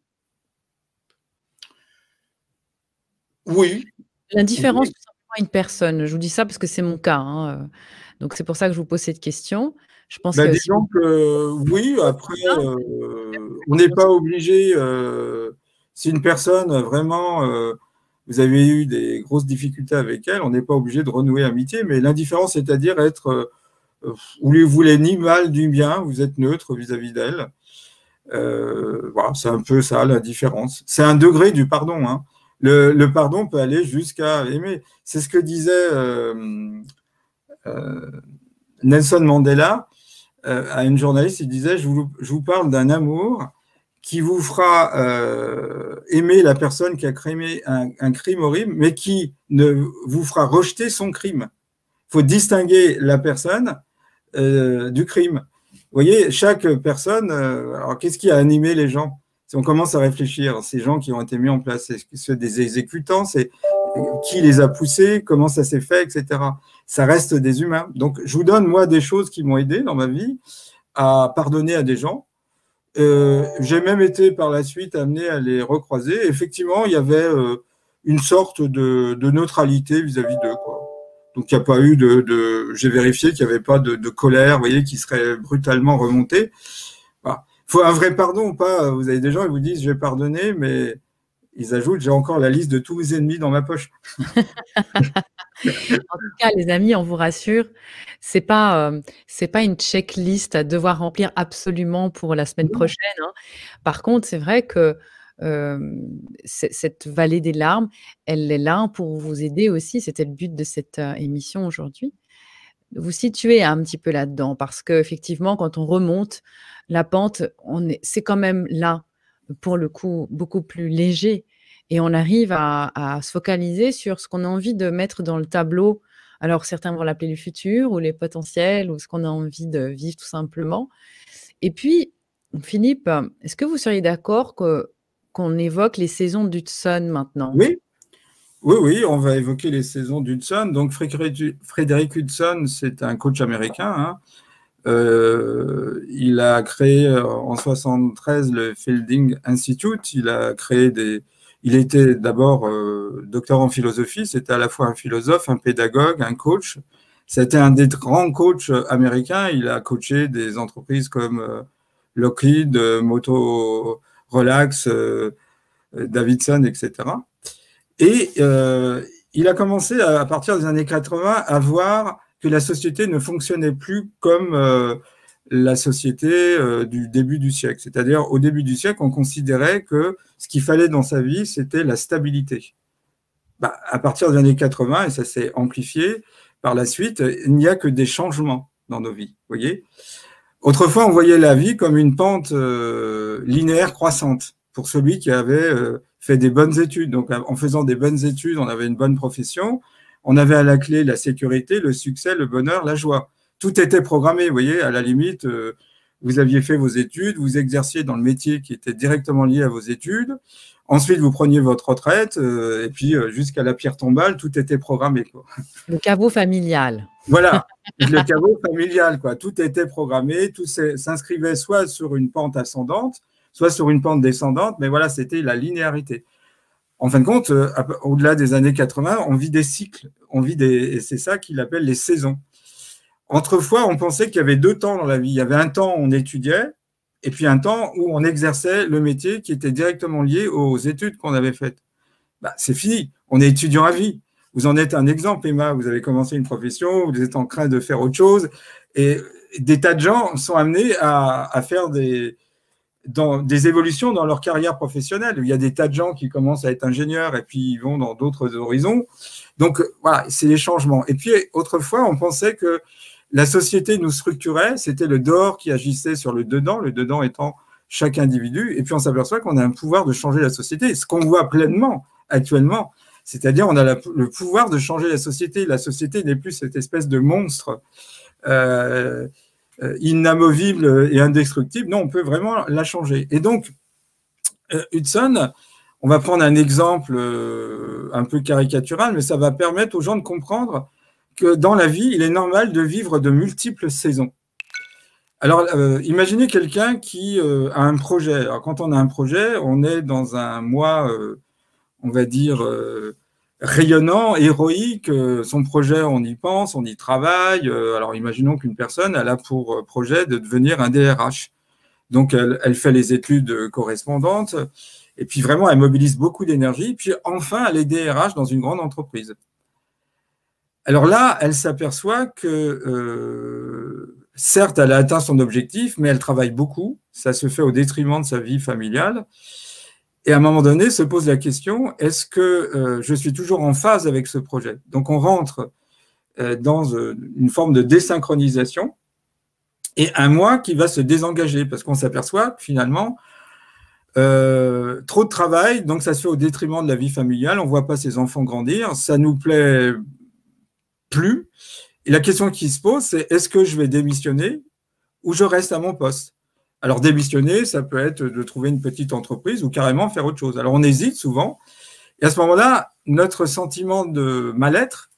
B: Oui,
A: L'indifférence
B: oui.
A: tout simplement à une personne. Je vous dis ça parce que c'est mon cas, hein, donc c'est pour ça que je vous pose cette question. Je pense
B: Bah,
A: que si vous
B: disons que oui, après, on n'est pas obligé, si une personne vraiment, vous avez eu des grosses difficultés avec elle, on n'est pas obligé de renouer amitié, mais l'indifférence, c'est-à-dire être, vous ne voulez ni mal ni bien, vous êtes neutre vis-à-vis d'elle. Voilà, c'est un peu ça, l'indifférence. C'est un degré du pardon, hein. Le pardon peut aller jusqu'à aimer. C'est ce que disait euh, Nelson Mandela à une journaliste. Il disait, je vous parle d'un amour qui vous fera aimer la personne qui a créé un crime horrible, mais qui ne vous fera rejeter son crime. Il faut distinguer la personne du crime. Vous voyez, chaque personne, alors qu'est-ce qui a animé les gens? Si on commence à réfléchir, ces gens qui ont été mis en place, c'est des exécutants, c'est qui les a poussés, comment ça s'est fait, etc. Ça reste des humains. Donc, je vous donne, moi, des choses qui m'ont aidé dans ma vie à pardonner à des gens. J'ai même été par la suite amené à les recroiser. Effectivement, il y avait une sorte de neutralité vis-à-vis d'eux, quoi. Donc, il n'y a pas eu j'ai vérifié qu'il n'y avait pas de colère, vous voyez, qui serait brutalement remontée. Voilà. Il faut un vrai pardon ou pas. Vous avez des gens qui vous disent, je vais pardonner, mais ils ajoutent, j'ai encore la liste de tous mes ennemis dans ma poche.
A: En tout cas, les amis, on vous rassure, c'est pas une checklist à devoir remplir absolument pour la semaine
B: Non.
A: prochaine, hein. Par contre, c'est vrai que, cette vallée des larmes, elle est là pour vous aider aussi. C'était le but de cette, émission aujourd'hui. Vous situer un petit peu là-dedans parce qu'effectivement, quand on remonte la pente, c'est quand même là, pour le coup, beaucoup plus léger et on arrive à se focaliser sur ce qu'on a envie de mettre dans le tableau. Alors certains vont l'appeler le futur ou les potentiels ou ce qu'on a envie de vivre tout simplement. Et puis, Philippe, est-ce que vous seriez d'accord qu'on évoque les saisons d'Hudson maintenant?
B: Oui, oui, oui, on va évoquer les saisons d'Hudson. Donc, Frédéric Hudson, c'est un coach américain, hein. Il a créé en 73 le Fielding Institute. Il était d'abord docteur en philosophie. C'était à la fois un philosophe, un pédagogue, un coach. C'était un des grands coachs américains. Il a coaché des entreprises comme Lockheed, Moto, Relax, Davidson, etc. Et il a commencé à partir des années 80 à voir que la société ne fonctionnait plus comme la société du début du siècle. C'est-à-dire, au début du siècle, on considérait que ce qu'il fallait dans sa vie, c'était la stabilité. Bah, à partir des années 80, et ça s'est amplifié par la suite, il n'y a que des changements dans nos vies. Vous voyez ? Autrefois, on voyait la vie comme une pente linéaire croissante pour celui qui avait fait des bonnes études. Donc, en faisant des bonnes études, on avait une bonne profession. On avait à la clé la sécurité, le succès, le bonheur, la joie. Tout était programmé, vous voyez, à la limite, vous aviez fait vos études, vous exerciez dans le métier qui était directement lié à vos études. Ensuite, vous preniez votre retraite, et puis jusqu'à la pierre tombale, tout était programmé, quoi.
A: Le caveau familial.
B: Voilà, le caveau familial, quoi. Tout était programmé, tout s'inscrivait soit sur une pente ascendante, soit sur une pente descendante, mais voilà, c'était la linéarité. En fin de compte, au-delà des années 80, on vit des cycles, et c'est ça qu'il appelle les saisons. Autrefois, on pensait qu'il y avait deux temps dans la vie. Il y avait un temps où on étudiait, et puis un temps où on exerçait le métier qui était directement lié aux études qu'on avait faites. Bah, c'est fini, on est étudiant à vie. Vous en êtes un exemple, Emma. Vous avez commencé une profession, vous êtes en train de faire autre chose, et des tas de gens sont amenés à faire des évolutions dans leur carrière professionnelle. Il y a des tas de gens qui commencent à être ingénieurs et puis ils vont dans d'autres horizons. Donc, voilà, c'est les changements. Et puis, autrefois, on pensait que la société nous structurait, c'était le dehors qui agissait sur le dedans étant chaque individu. Et puis, on s'aperçoit qu'on a un pouvoir de changer la société, ce qu'on voit pleinement actuellement. C'est-à-dire, on a le pouvoir de changer la société. La société n'est plus cette espèce de monstre inamovible et indestructible. Non, on peut vraiment la changer. Et donc, Hudson, on va prendre un exemple un peu caricatural, mais ça va permettre aux gens de comprendre que dans la vie, il est normal de vivre de multiples saisons. Alors, imaginez quelqu'un qui a un projet. Alors, quand on a un projet, on est dans un mois, on va dire, rayonnant, héroïque. Son projet, on y pense, on y travaille. Alors, imaginons qu'une personne, elle a pour projet de devenir un DRH. Donc, elle fait les études correspondantes. Et puis, vraiment, elle mobilise beaucoup d'énergie. Puis, enfin, elle est DRH dans une grande entreprise. Alors là, elle s'aperçoit que, certes, elle a atteint son objectif, mais elle travaille beaucoup. Ça se fait au détriment de sa vie familiale. Et à un moment donné, se pose la question, est-ce que je suis toujours en phase avec ce projet? Donc, on rentre dans une forme de désynchronisation et un moi qui va se désengager parce qu'on s'aperçoit que finalement, trop de travail, donc ça se fait au détriment de la vie familiale, on ne voit pas ses enfants grandir, ça nous plaît plus. Et la question qui se pose, c'est est-ce que je vais démissionner ou je reste à mon poste? Alors, démissionner, ça peut être de trouver une petite entreprise ou carrément faire autre chose. Alors, on hésite souvent. Et à ce moment-là, notre sentiment de mal-être,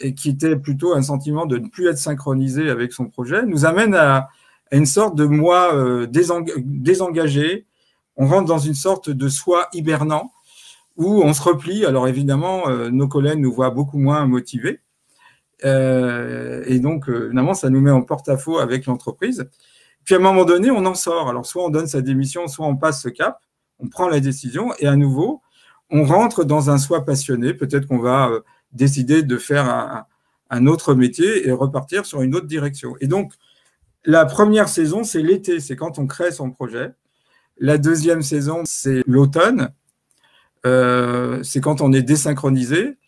B: et qui était plutôt un sentiment de ne plus être synchronisé avec son projet, nous amène à une sorte de moi désengagé. On rentre dans une sorte de soi hibernant où on se replie. Alors, évidemment, nos collègues nous voient beaucoup moins motivés. Et donc, évidemment, ça nous met en porte-à-faux avec l'entreprise. Puis à un moment donné, on en sort. Alors, soit on donne sa démission, soit on passe ce cap, on prend la décision et à nouveau, on rentre dans un soi passionné. Peut-être qu'on va décider de faire un autre métier et repartir sur une autre direction. Et donc, la première saison, c'est l'été, c'est quand on crée son projet. La deuxième saison, c'est l'automne, c'est quand on est désynchronisé.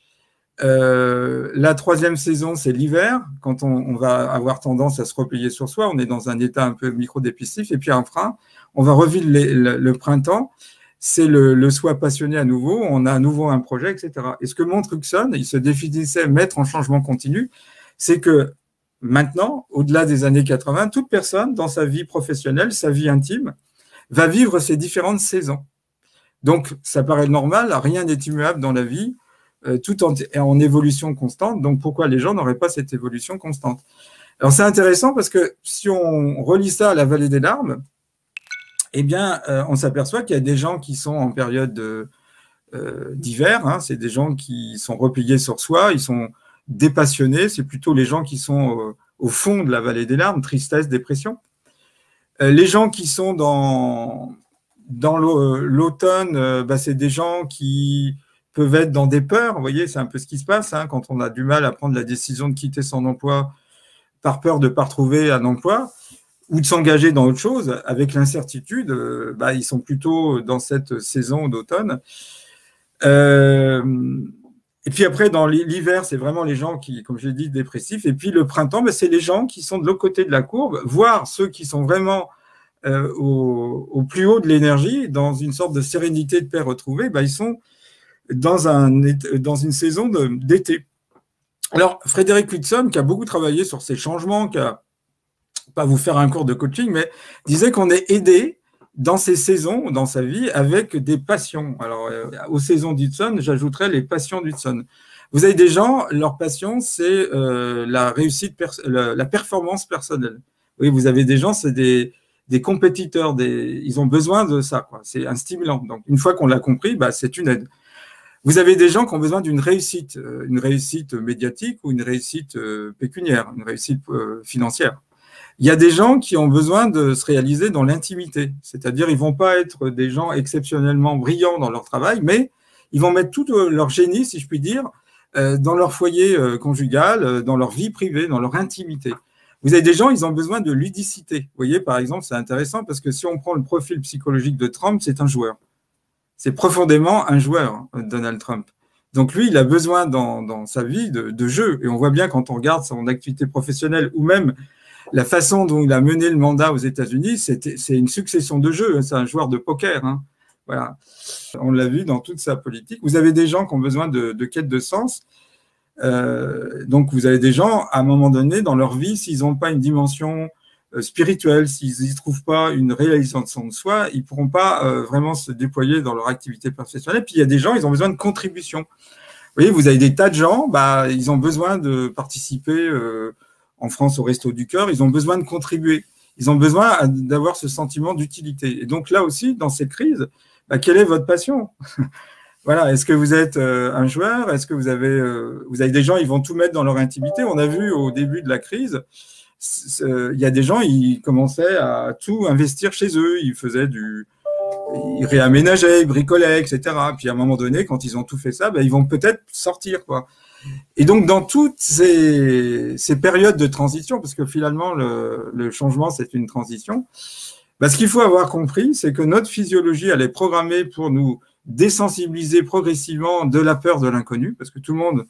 B: La troisième saison, c'est l'hiver, quand on va avoir tendance à se replier sur soi, on est dans un état un peu micro-dépressif, et puis enfin, on va revivre le printemps, c'est le soi passionné à nouveau, on a à nouveau un projet, etc. Et ce que montre Huxon, il se définissait maître en changement continu, c'est que maintenant, au-delà des années 80, toute personne dans sa vie professionnelle, sa vie intime, va vivre ces différentes saisons. Donc, ça paraît normal, rien n'est immuable dans la vie, tout en évolution constante. Donc, pourquoi les gens n'auraient pas cette évolution constante? Alors, c'est intéressant parce que si on relie ça à la vallée des larmes, eh bien, on s'aperçoit qu'il y a des gens qui sont en période d'hiver, hein, c'est des gens qui sont repliés sur soi, ils sont dépassionnés, c'est plutôt les gens qui sont au fond de la vallée des larmes, tristesse, dépression. Les gens qui sont dans l'automne, c'est des gens qui peuvent être dans des peurs. Vous voyez, c'est un peu ce qui se passe hein, quand on a du mal à prendre la décision de quitter son emploi par peur de ne pas retrouver un emploi ou de s'engager dans autre chose. Avec l'incertitude, ils sont plutôt dans cette saison d'automne. Et puis après, dans l'hiver, c'est vraiment les gens qui, comme je l'ai dit, dépressifs. Et puis le printemps, c'est les gens qui sont de l'autre côté de la courbe, voire ceux qui sont vraiment au plus haut de l'énergie, dans une sorte de sérénité de paix retrouvée, ils sont dans une saison d'été. Alors, Frédéric Huxon, qui a beaucoup travaillé sur ces changements, qui a pas vous faire un cours de coaching, mais disait qu'on est aidé dans ces saisons, dans sa vie, avec des passions. Alors, aux saisons d'Hudson, j'ajouterais les passions d'Hudson. Vous avez des gens, leur passion, c'est la réussite, la performance personnelle. Oui, vous avez des gens, c'est des compétiteurs, ils ont besoin de ça, quoi. C'est un stimulant. Donc, une fois qu'on l'a compris, c'est une aide. Vous avez des gens qui ont besoin d'une réussite médiatique ou une réussite pécuniaire, une réussite financière. Il y a des gens qui ont besoin de se réaliser dans l'intimité, c'est-à-dire ils ne vont pas être des gens exceptionnellement brillants dans leur travail, mais ils vont mettre tout leur génie, si je puis dire, dans leur foyer conjugal, dans leur vie privée, dans leur intimité. Vous avez des gens, ils ont besoin de ludicité. Vous voyez, par exemple, c'est intéressant parce que si on prend le profil psychologique de Trump, c'est un joueur. C'est profondément un joueur, Donald Trump. Donc lui, il a besoin dans sa vie de jeu. Et on voit bien quand on regarde son activité professionnelle ou même la façon dont il a mené le mandat aux États-Unis, c'est une succession de jeux. C'est un joueur de poker. Hein. Voilà. On l'a vu dans toute sa politique. Vous avez des gens qui ont besoin de quête de sens. Donc vous avez des gens, à un moment donné, dans leur vie, s'ils n'ont pas une dimension spirituelle, s'ils n'y trouvent pas une réalisation de soi, ils ne pourront pas vraiment se déployer dans leur activité professionnelle. Puis il y a des gens, ils ont besoin de contribution. Vous voyez, vous avez des tas de gens, ils ont besoin de participer en France au Resto du Cœur, ils ont besoin de contribuer. Ils ont besoin d'avoir ce sentiment d'utilité. Et donc là aussi, dans cette crise, quelle est votre passion? Voilà, est-ce que vous êtes un joueur? Est-ce que vous avez des gens, ils vont tout mettre dans leur intimité? On a vu au début de la crise, il y a des gens, ils commençaient à tout investir chez eux. Ils réaménageaient, ils bricolaient, etc. Puis à un moment donné, quand ils ont tout fait ça, ben, ils vont peut-être sortir, quoi. Et donc, dans toutes ces périodes de transition, parce que finalement, le changement, c'est une transition, ben, ce qu'il faut avoir compris, c'est que notre physiologie, elle est programmée pour nous désensibiliser progressivement de la peur de l'inconnu, parce que tout le monde,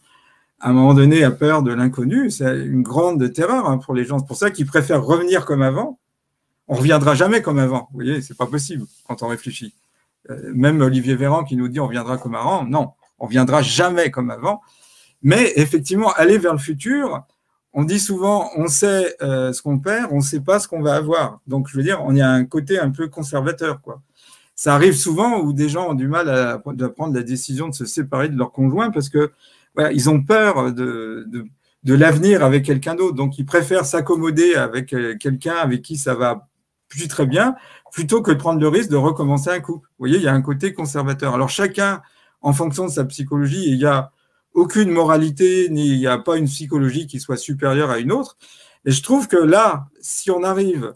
B: à un moment donné, a peur de l'inconnu. C'est une grande terreur, hein, pour les gens. C'est pour ça qu'ils préfèrent revenir comme avant. On ne reviendra jamais comme avant. Vous voyez, c'est pas possible quand on réfléchit. Même Olivier Véran qui nous dit on reviendra comme avant. Non, on ne reviendra jamais comme avant. Mais effectivement, aller vers le futur, on dit souvent on sait ce qu'on perd, on ne sait pas ce qu'on va avoir. Donc, je veux dire, on y a un côté un peu conservateur, quoi. Ça arrive souvent où des gens ont du mal à prendre la décision de se séparer de leur conjoint parce que voilà, ils ont peur de l'avenir avec quelqu'un d'autre. Donc, ils préfèrent s'accommoder avec quelqu'un avec qui ça va plus très bien, plutôt que de prendre le risque de recommencer un couple. Vous voyez, il y a un côté conservateur. Alors, chacun, en fonction de sa psychologie, il n'y a aucune moralité, ni il n'y a pas une psychologie qui soit supérieure à une autre. Et je trouve que là, si on arrive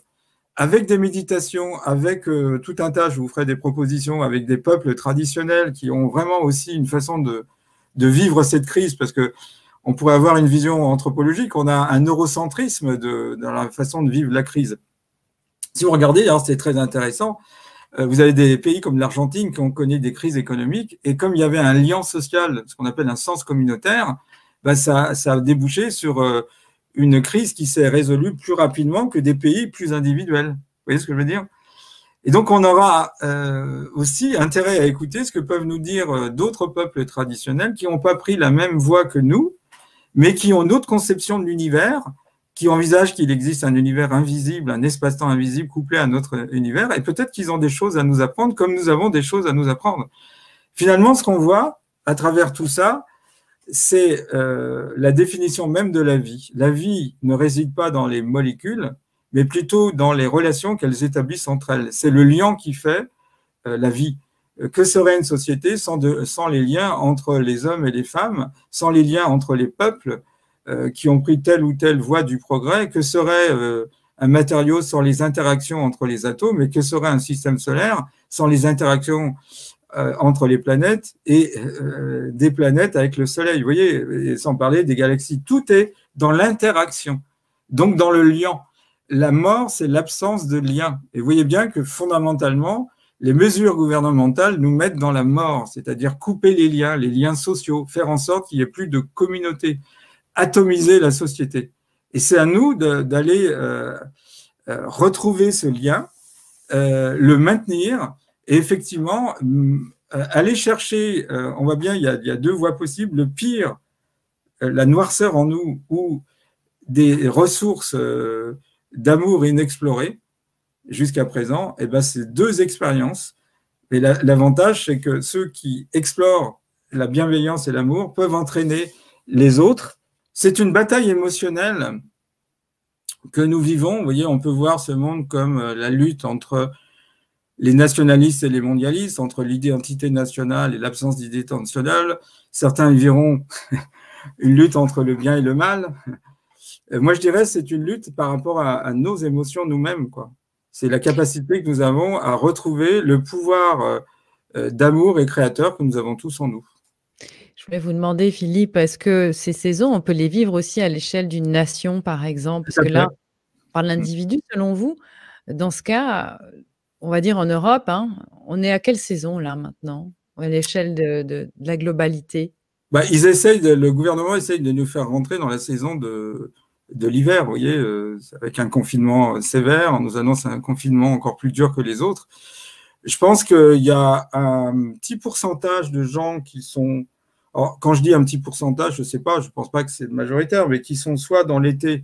B: avec des méditations, avec tout un tas, je vous ferai des propositions, avec des peuples traditionnels qui ont vraiment aussi une façon de vivre cette crise, parce que on pourrait avoir une vision anthropologique, on a un eurocentrisme dans la façon de vivre la crise. Si vous regardez, alors c'est très intéressant, vous avez des pays comme l'Argentine qui ont connu des crises économiques, et comme il y avait un lien social, ce qu'on appelle un sens communautaire, ben ça a débouché sur une crise qui s'est résolue plus rapidement que des pays plus individuels. Vous voyez ce que je veux dire? Et donc, on aura aussi intérêt à écouter ce que peuvent nous dire d'autres peuples traditionnels qui n'ont pas pris la même voie que nous, mais qui ont d'autres conceptions de l'univers, qui envisagent qu'il existe un univers invisible, un espace-temps invisible couplé à notre univers, et peut-être qu'ils ont des choses à nous apprendre comme nous avons des choses à nous apprendre. Finalement, ce qu'on voit à travers tout ça, c'est la définition même de la vie. La vie ne réside pas dans les molécules, mais plutôt dans les relations qu'elles établissent entre elles. C'est le lien qui fait la vie. Que serait une société sans les liens entre les hommes et les femmes, sans les liens entre les peuples qui ont pris telle ou telle voie du progrès? Que serait un matériau sans les interactions entre les atomes? Et que serait un système solaire sans les interactions entre les planètes et des planètes avec le Soleil? Vous voyez, et sans parler des galaxies. Tout est dans l'interaction, donc dans le lien. La mort, c'est l'absence de lien. Et vous voyez bien que fondamentalement, les mesures gouvernementales nous mettent dans la mort, c'est-à-dire couper les liens sociaux, faire en sorte qu'il n'y ait plus de communauté, atomiser la société. Et c'est à nous d'aller retrouver ce lien, le maintenir, et effectivement, aller chercher, on voit bien, il y a deux voies possibles, le pire, la noirceur en nous, ou des ressources d'amour inexplorées, jusqu'à présent, et ben, c'est deux expériences. Et l'avantage, c'est que ceux qui explorent la bienveillance et l'amour peuvent entraîner les autres. C'est une bataille émotionnelle que nous vivons. Vous voyez, on peut voir ce monde comme la lutte entre les nationalistes et les mondialistes, entre l'identité nationale et l'absence d'identité nationale. Certains verront une lutte entre le bien et le mal. Moi, je dirais que c'est une lutte par rapport à nos émotions nous-mêmes, quoi. C'est la capacité que nous avons à retrouver le pouvoir d'amour et créateur que nous avons tous en nous.
A: Je voulais vous demander, Philippe, est-ce que ces saisons, on peut les vivre aussi à l'échelle d'une nation, par exemple? Parce que là, on parle d'individus, selon vous. Dans ce cas, on va dire en Europe, hein, on est à quelle saison, là, maintenant, à l'échelle de la globalité?
B: Bah, le gouvernement essaye de nous faire rentrer dans la saison de l'hiver, vous voyez, avec un confinement sévère, on nous annonce un confinement encore plus dur que les autres. Je pense qu'il y a un petit pourcentage de gens qui sont, alors, quand je dis un petit pourcentage, je ne sais pas, je ne pense pas que c'est majoritaire, mais qui sont soit dans l'été,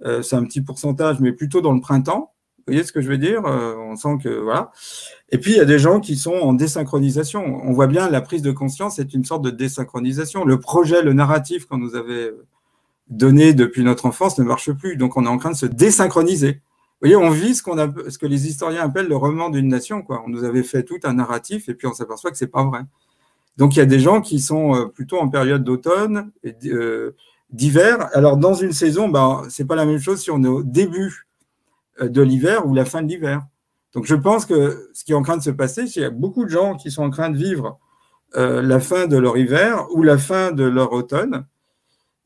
B: c'est un petit pourcentage, mais plutôt dans le printemps. Vous voyez ce que je veux dire? On sent que, voilà. Et puis, il y a des gens qui sont en désynchronisation. On voit bien la prise de conscience est une sorte de désynchronisation. Le projet, le narratif qu'on nous avait donné depuis notre enfance ne marche plus. Donc, on est en train de se désynchroniser. Vous voyez, on vit ce que les historiens appellent le remembrement d'une nation, quoi. On nous avait fait tout un narratif et puis on s'aperçoit que ce n'est pas vrai. Donc, il y a des gens qui sont plutôt en période d'automne et d'hiver. Alors, dans une saison, ben, ce n'est pas la même chose si on est au début de l'hiver ou la fin de l'hiver. Donc, je pense que ce qui est en train de se passer, c'est qu'il y a beaucoup de gens qui sont en train de vivre la fin de leur hiver ou la fin de leur automne.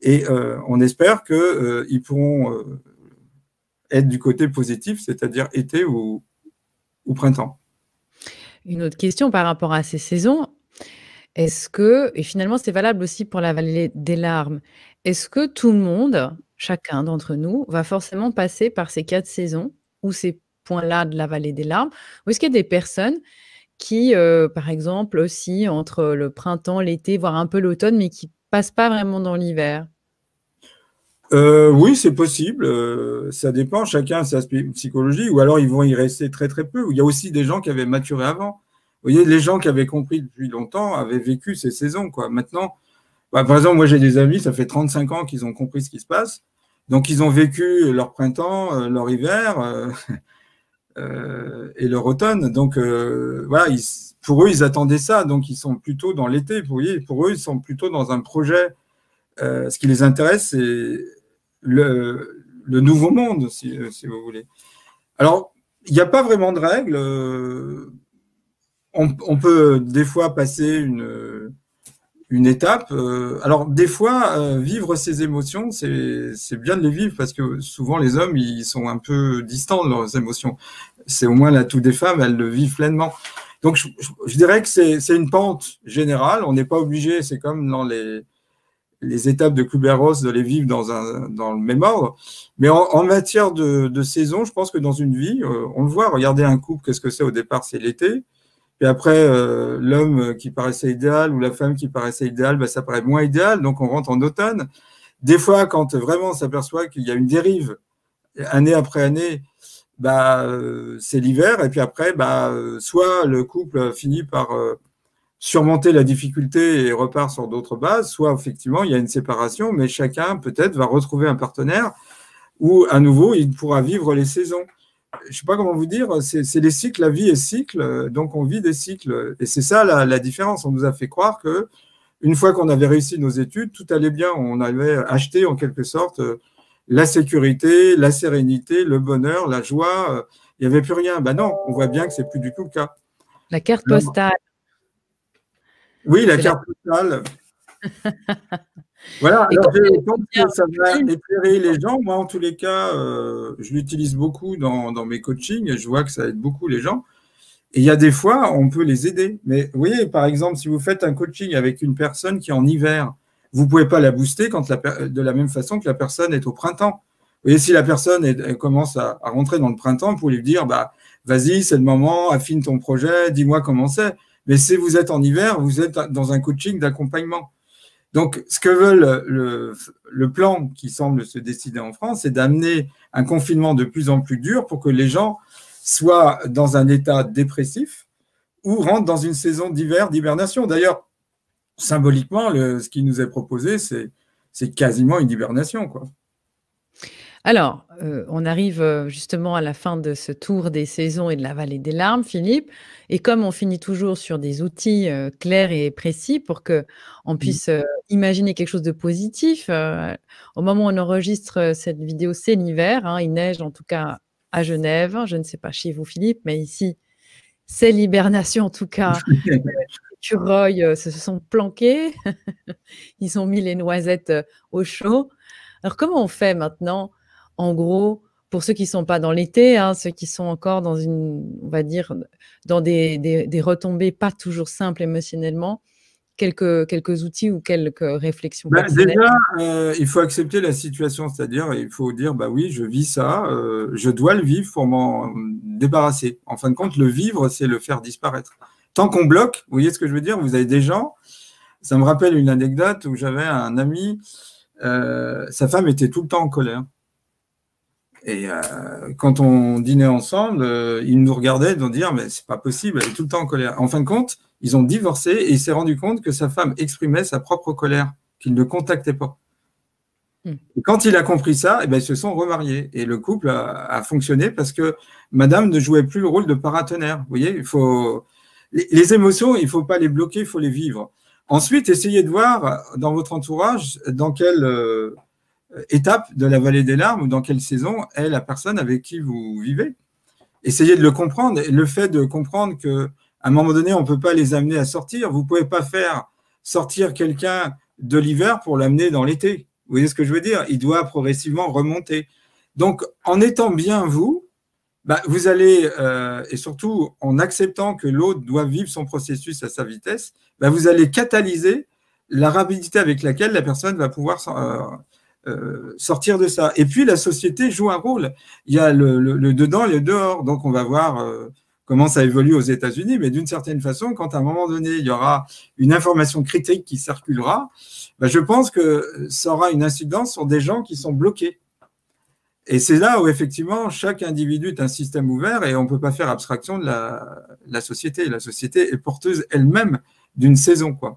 B: Et on espère qu'ils pourront être du côté positif, c'est-à-dire été ou printemps.
A: Une autre question par rapport à ces saisons, est-ce que, et finalement c'est valable aussi pour la vallée des larmes, est-ce que tout le monde, chacun d'entre nous, va forcément passer par ces 4 saisons ou ces points-là de la vallée des larmes? Ou est-ce qu'il y a des personnes qui, par exemple, aussi entre le printemps, l'été, voire un peu l'automne, mais qui passent pas vraiment dans l'hiver?
B: Oui, c'est possible. Ça dépend. Chacun a sa psychologie. Ou alors, ils vont y rester très, très peu. Il y a aussi des gens qui avaient maturé avant. Vous voyez, les gens qui avaient compris depuis longtemps avaient vécu ces saisons, quoi. Maintenant, bah, par exemple, moi, j'ai des amis, ça fait 35 ans qu'ils ont compris ce qui se passe. Donc, ils ont vécu leur printemps, leur hiver et leur automne. Donc, voilà, pour eux, ils attendaient ça. Donc, ils sont plutôt dans l'été. Vous voyez, pour eux, ils sont plutôt dans un projet. Ce qui les intéresse, c'est le nouveau monde, si vous voulez. Alors, il n'y a pas vraiment de règles. On peut des fois passer une étape. Alors, des fois, vivre ses émotions, c'est bien de les vivre parce que souvent, les hommes, ils sont un peu distants de leurs émotions. C'est au moins l'atout des femmes, elles le vivent pleinement. Donc, je dirais que c'est une pente générale. On n'est pas obligé, c'est comme dans les étapes de Kubler-Ross, de les vivre dans le même ordre. Mais en matière de saison, je pense que dans une vie, on le voit, regardez un couple, qu'est-ce que c'est au départ? C'est l'été. Puis après, l'homme qui paraissait idéal ou la femme qui paraissait idéale, ben, ça paraît moins idéal, donc on rentre en automne. Des fois, quand vraiment on s'aperçoit qu'il y a une dérive, année après année, bah, c'est l'hiver, et puis après, bah, soit le couple finit par surmonter la difficulté et repart sur d'autres bases, soit effectivement il y a une séparation, mais chacun peut-être va retrouver un partenaire où à nouveau il pourra vivre les saisons. Je ne sais pas comment vous dire, c'est les cycles, la vie est cycle, donc on vit des cycles. Et c'est ça la différence. On nous a fait croire que une fois qu'on avait réussi nos études, tout allait bien. On avait acheté en quelque sorte la sécurité, la sérénité, le bonheur, la joie. Il n'y avait plus rien. Ben non, on voit bien que c'est plus du tout le cas.
A: La carte postale.
B: Oui, la carte postale. Voilà, alors je pense que ça va éclairer les gens. Moi, en tous les cas, je l'utilise beaucoup dans mes coachings et je vois que ça aide beaucoup les gens. Et il y a des fois, on peut les aider. Mais vous voyez, par exemple, si vous faites un coaching avec une personne qui est en hiver, vous ne pouvez pas la booster de la même façon que la personne est au printemps. Vous voyez, si la personne elle commence à rentrer dans le printemps, vous pouvez lui dire, bah, vas-y, c'est le moment, affine ton projet, dis-moi comment c'est. Mais si vous êtes en hiver, vous êtes dans un coaching d'accompagnement. Donc, ce que veut le plan qui semble se décider en France, c'est d'amener un confinement de plus en plus dur pour que les gens soient dans un état dépressif ou rentrent dans une saison d'hiver, d'hibernation. D'ailleurs, symboliquement, ce qui nous est proposé, c'est quasiment une hibernation, quoi.
A: Alors, on arrive justement à la fin de ce tour des saisons et de la vallée des larmes, Philippe. Et comme on finit toujours sur des outils clairs et précis pour qu'on puisse imaginer quelque chose de positif, au moment où on enregistre cette vidéo, c'est l'hiver. Hein, il neige en tout cas à Genève. Je ne sais pas chez vous, Philippe, mais ici, c'est l'hibernation en tout cas. Les écureuils se sont planqués. Ils ont mis les noisettes au chaud. Alors, comment on fait maintenant? En gros, pour ceux qui ne sont pas dans l'été, hein, ceux qui sont encore dans on va dire, dans des retombées pas toujours simples émotionnellement, quelques outils ou quelques réflexions personnelles?
B: Déjà, il faut accepter la situation, c'est-à-dire il faut dire, bah oui, je vis ça, je dois le vivre pour m'en débarrasser. En fin de compte, le vivre, c'est le faire disparaître. Tant qu'on bloque, vous voyez ce que je veux dire? Vous avez des gens, ça me rappelle une anecdote où j'avais un ami, sa femme était tout le temps en colère. Et quand on dînait ensemble, ils nous regardaient et dire mais c'est pas possible, elle est tout le temps en colère. En fin de compte, ils ont divorcé et il s'est rendu compte que sa femme exprimait sa propre colère, qu'il ne contactait pas. Et quand il a compris ça, eh ben, ils se sont remariés et le couple a fonctionné parce que madame ne jouait plus le rôle de paratonnerre. Vous voyez, les émotions, il ne faut pas les bloquer, il faut les vivre. Ensuite, essayez de voir dans votre entourage dans quelle étape de la vallée des larmes ou dans quelle saison est la personne avec qui vous vivez. Essayez de le comprendre. Et le fait de comprendre qu'à un moment donné, on ne peut pas les amener à sortir. Vous ne pouvez pas faire sortir quelqu'un de l'hiver pour l'amener dans l'été. Vous voyez ce que je veux dire? Il doit progressivement remonter. Donc, en étant bien vous, vous allez, et surtout en acceptant que l'autre doit vivre son processus à sa vitesse, vous allez catalyser la rapidité avec laquelle la personne va pouvoir sortir de ça. Et puis, la société joue un rôle. Il y a le dedans et le dehors. Donc, on va voir comment ça évolue aux États-Unis, mais d'une certaine façon, quand à un moment donné, il y aura une information critique qui circulera, je pense que ça aura une incidence sur des gens qui sont bloqués. Et c'est là où, effectivement, chaque individu est un système ouvert et on ne peut pas faire abstraction de la société. La société est porteuse elle-même d'une saison, quoi.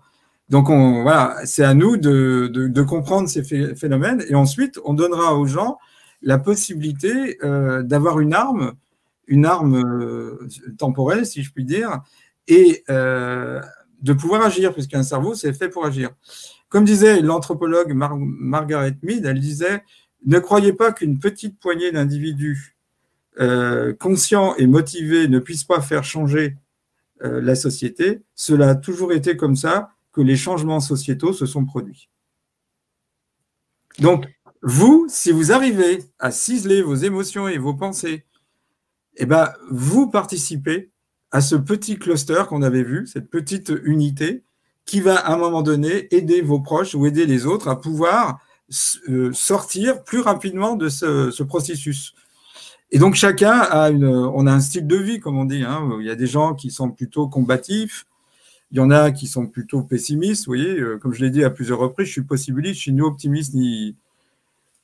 B: Donc, voilà, c'est à nous de comprendre ces phénomènes et ensuite, on donnera aux gens la possibilité d'avoir une arme temporelle, si je puis dire, et de pouvoir agir, puisqu'un cerveau, c'est fait pour agir. Comme disait l'anthropologue Margaret Mead, elle disait « Ne croyez pas qu'une petite poignée d'individus conscients et motivés ne puissent pas faire changer la société. Cela a toujours été comme ça que les changements sociétaux se sont produits. » Donc, vous, si vous arrivez à ciseler vos émotions et vos pensées, vous participez à ce petit cluster qu'on avait vu, cette petite unité qui va à un moment donné aider vos proches ou aider les autres à pouvoir sortir plus rapidement de ce processus. Et donc chacun on a un style de vie, comme on dit, hein. Il y a des gens qui sont plutôt combatifs, il y en a qui sont plutôt pessimistes, vous voyez, comme je l'ai dit à plusieurs reprises, je suis possibiliste, je suis ni optimiste ni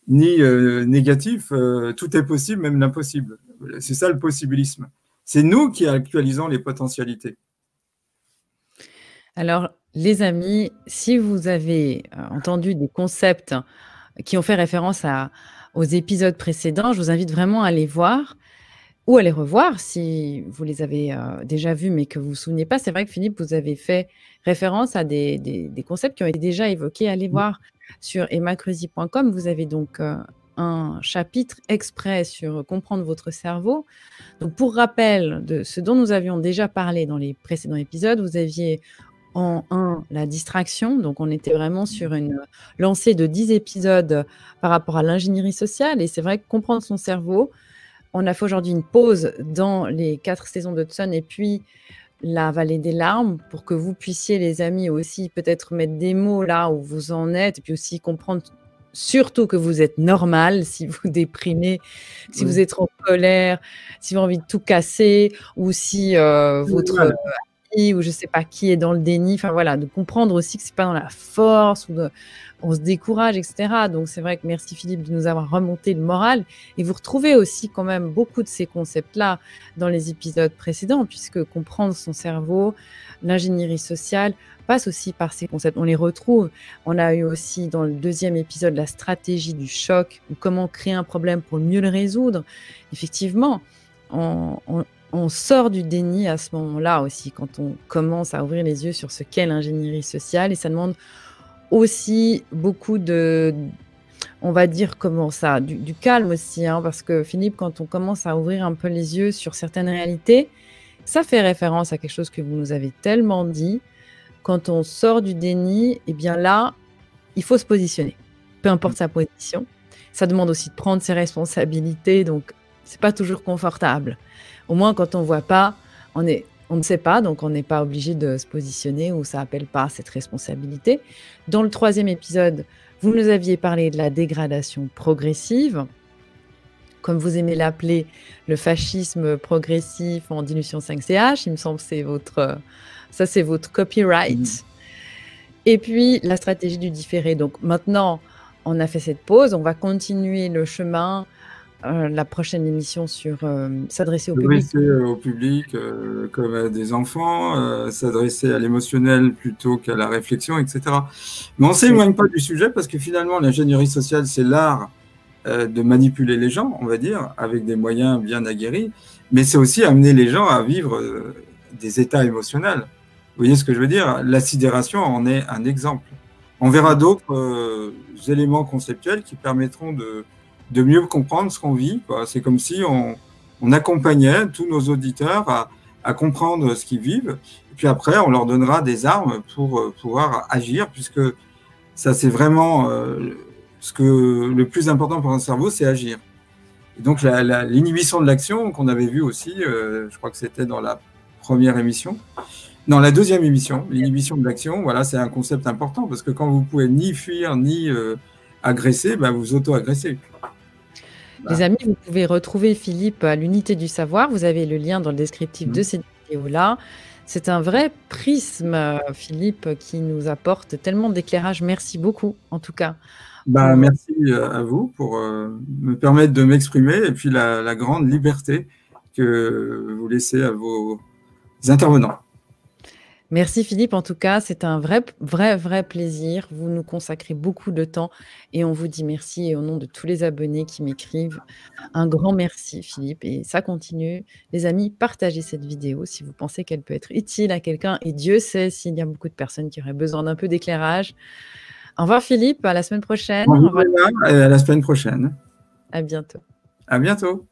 B: négatif, tout est possible, même l'impossible. C'est ça le possibilisme. C'est nous qui actualisons les potentialités.
A: Alors, les amis, si vous avez entendu des concepts qui ont fait référence aux épisodes précédents, je vous invite vraiment à les voir ou à les revoir si vous les avez déjà vus mais que vous ne vous souvenez pas. C'est vrai que Philippe, vous avez fait référence à des concepts qui ont été déjà évoqués. Allez voir sur emmacreuzy.com. Vous avez donc un chapitre exprès sur comprendre votre cerveau. Donc, pour rappel de ce dont nous avions déjà parlé dans les précédents épisodes, vous aviez en 1, la distraction. Donc, on était vraiment sur une lancée de 10 épisodes par rapport à l'ingénierie sociale. Et c'est vrai que comprendre son cerveau, on a fait aujourd'hui une pause dans les 4 saisons d'Hudson et puis la vallée des larmes pour que vous puissiez, les amis, aussi peut-être mettre des mots là où vous en êtes et puis aussi comprendre surtout que vous êtes normal si vous déprimez, si vous êtes en colère, si vous avez envie de tout casser ou si votre ou je ne sais pas qui est dans le déni. Enfin voilà, de comprendre aussi que ce n'est pas dans la force ou on se décourage, etc. Donc c'est vrai que merci Philippe de nous avoir remonté le moral. Et vous retrouvez aussi quand même beaucoup de ces concepts-là dans les épisodes précédents, puisque comprendre son cerveau, l'ingénierie sociale passe aussi par ces concepts. On les retrouve. On a eu aussi dans le 2e épisode la stratégie du choc, ou comment créer un problème pour mieux le résoudre. Effectivement, on sort du déni à ce moment-là aussi, quand on commence à ouvrir les yeux sur ce qu'est l'ingénierie sociale. Et ça demande aussi beaucoup on va dire comment ça, du calme aussi, hein, parce que Philippe, quand on commence à ouvrir un peu les yeux sur certaines réalités, ça fait référence à quelque chose que vous nous avez tellement dit. Quand on sort du déni, eh bien là, il faut se positionner, peu importe sa position. Ça demande aussi de prendre ses responsabilités, donc c'est pas toujours confortable. Au moins, quand on voit pas, on ne sait pas, donc on n'est pas obligé de se positionner ou ça appelle pas cette responsabilité. Dans le 3e épisode, vous nous aviez parlé de la dégradation progressive, comme vous aimez l'appeler, le fascisme progressif en dilution 5CH. Il me semble que c'est votre copyright. Et puis, la stratégie du différé. Donc maintenant, on a fait cette pause. On va continuer le chemin. La prochaine émission sur s'adresser au public.
B: S'adresser au public comme à des enfants, s'adresser à l'émotionnel plutôt qu'à la réflexion, etc. Mais on ne s'éloigne pas du sujet parce que finalement, l'ingénierie sociale, c'est l'art de manipuler les gens, on va dire, avec des moyens bien aguerris, mais c'est aussi amener les gens à vivre des états émotionnels. voyez ce que je veux dire? La sidération en est un exemple. On verra d'autres éléments conceptuels qui permettront de mieux comprendre ce qu'on vit, quoi. C'est comme si on accompagnait tous nos auditeurs à comprendre ce qu'ils vivent. Et puis après, on leur donnera des armes pour pouvoir agir, puisque ça, c'est vraiment ce que le plus important pour un cerveau, c'est agir. Et donc, l'inhibition de l'action qu'on avait vu aussi, je crois que c'était dans la première émission, non, la deuxième émission, l'inhibition de l'action, voilà, c'est un concept important parce que quand vous pouvez ni fuir ni agresser, bah, vous auto-agressez.
A: Les amis, vous pouvez retrouver Philippe à l'unité du savoir. Vous avez le lien dans le descriptif de cette vidéo-là. C'est un vrai prisme, Philippe, qui nous apporte tellement d'éclairage. Merci beaucoup, en tout cas.
B: Bah, merci à vous pour me permettre de m'exprimer et puis la grande liberté que vous laissez à vos intervenants.
A: Merci Philippe, en tout cas, c'est un vrai plaisir. Vous nous consacrez beaucoup de temps et on vous dit merci. Et au nom de tous les abonnés qui m'écrivent, un grand merci Philippe. Et ça continue. Les amis, partagez cette vidéo si vous pensez qu'elle peut être utile à quelqu'un. Et Dieu sait s'il y a beaucoup de personnes qui auraient besoin d'un peu d'éclairage. Au revoir Philippe, à la semaine prochaine.
B: Au revoir, et à la semaine prochaine.
A: À bientôt.
B: À bientôt.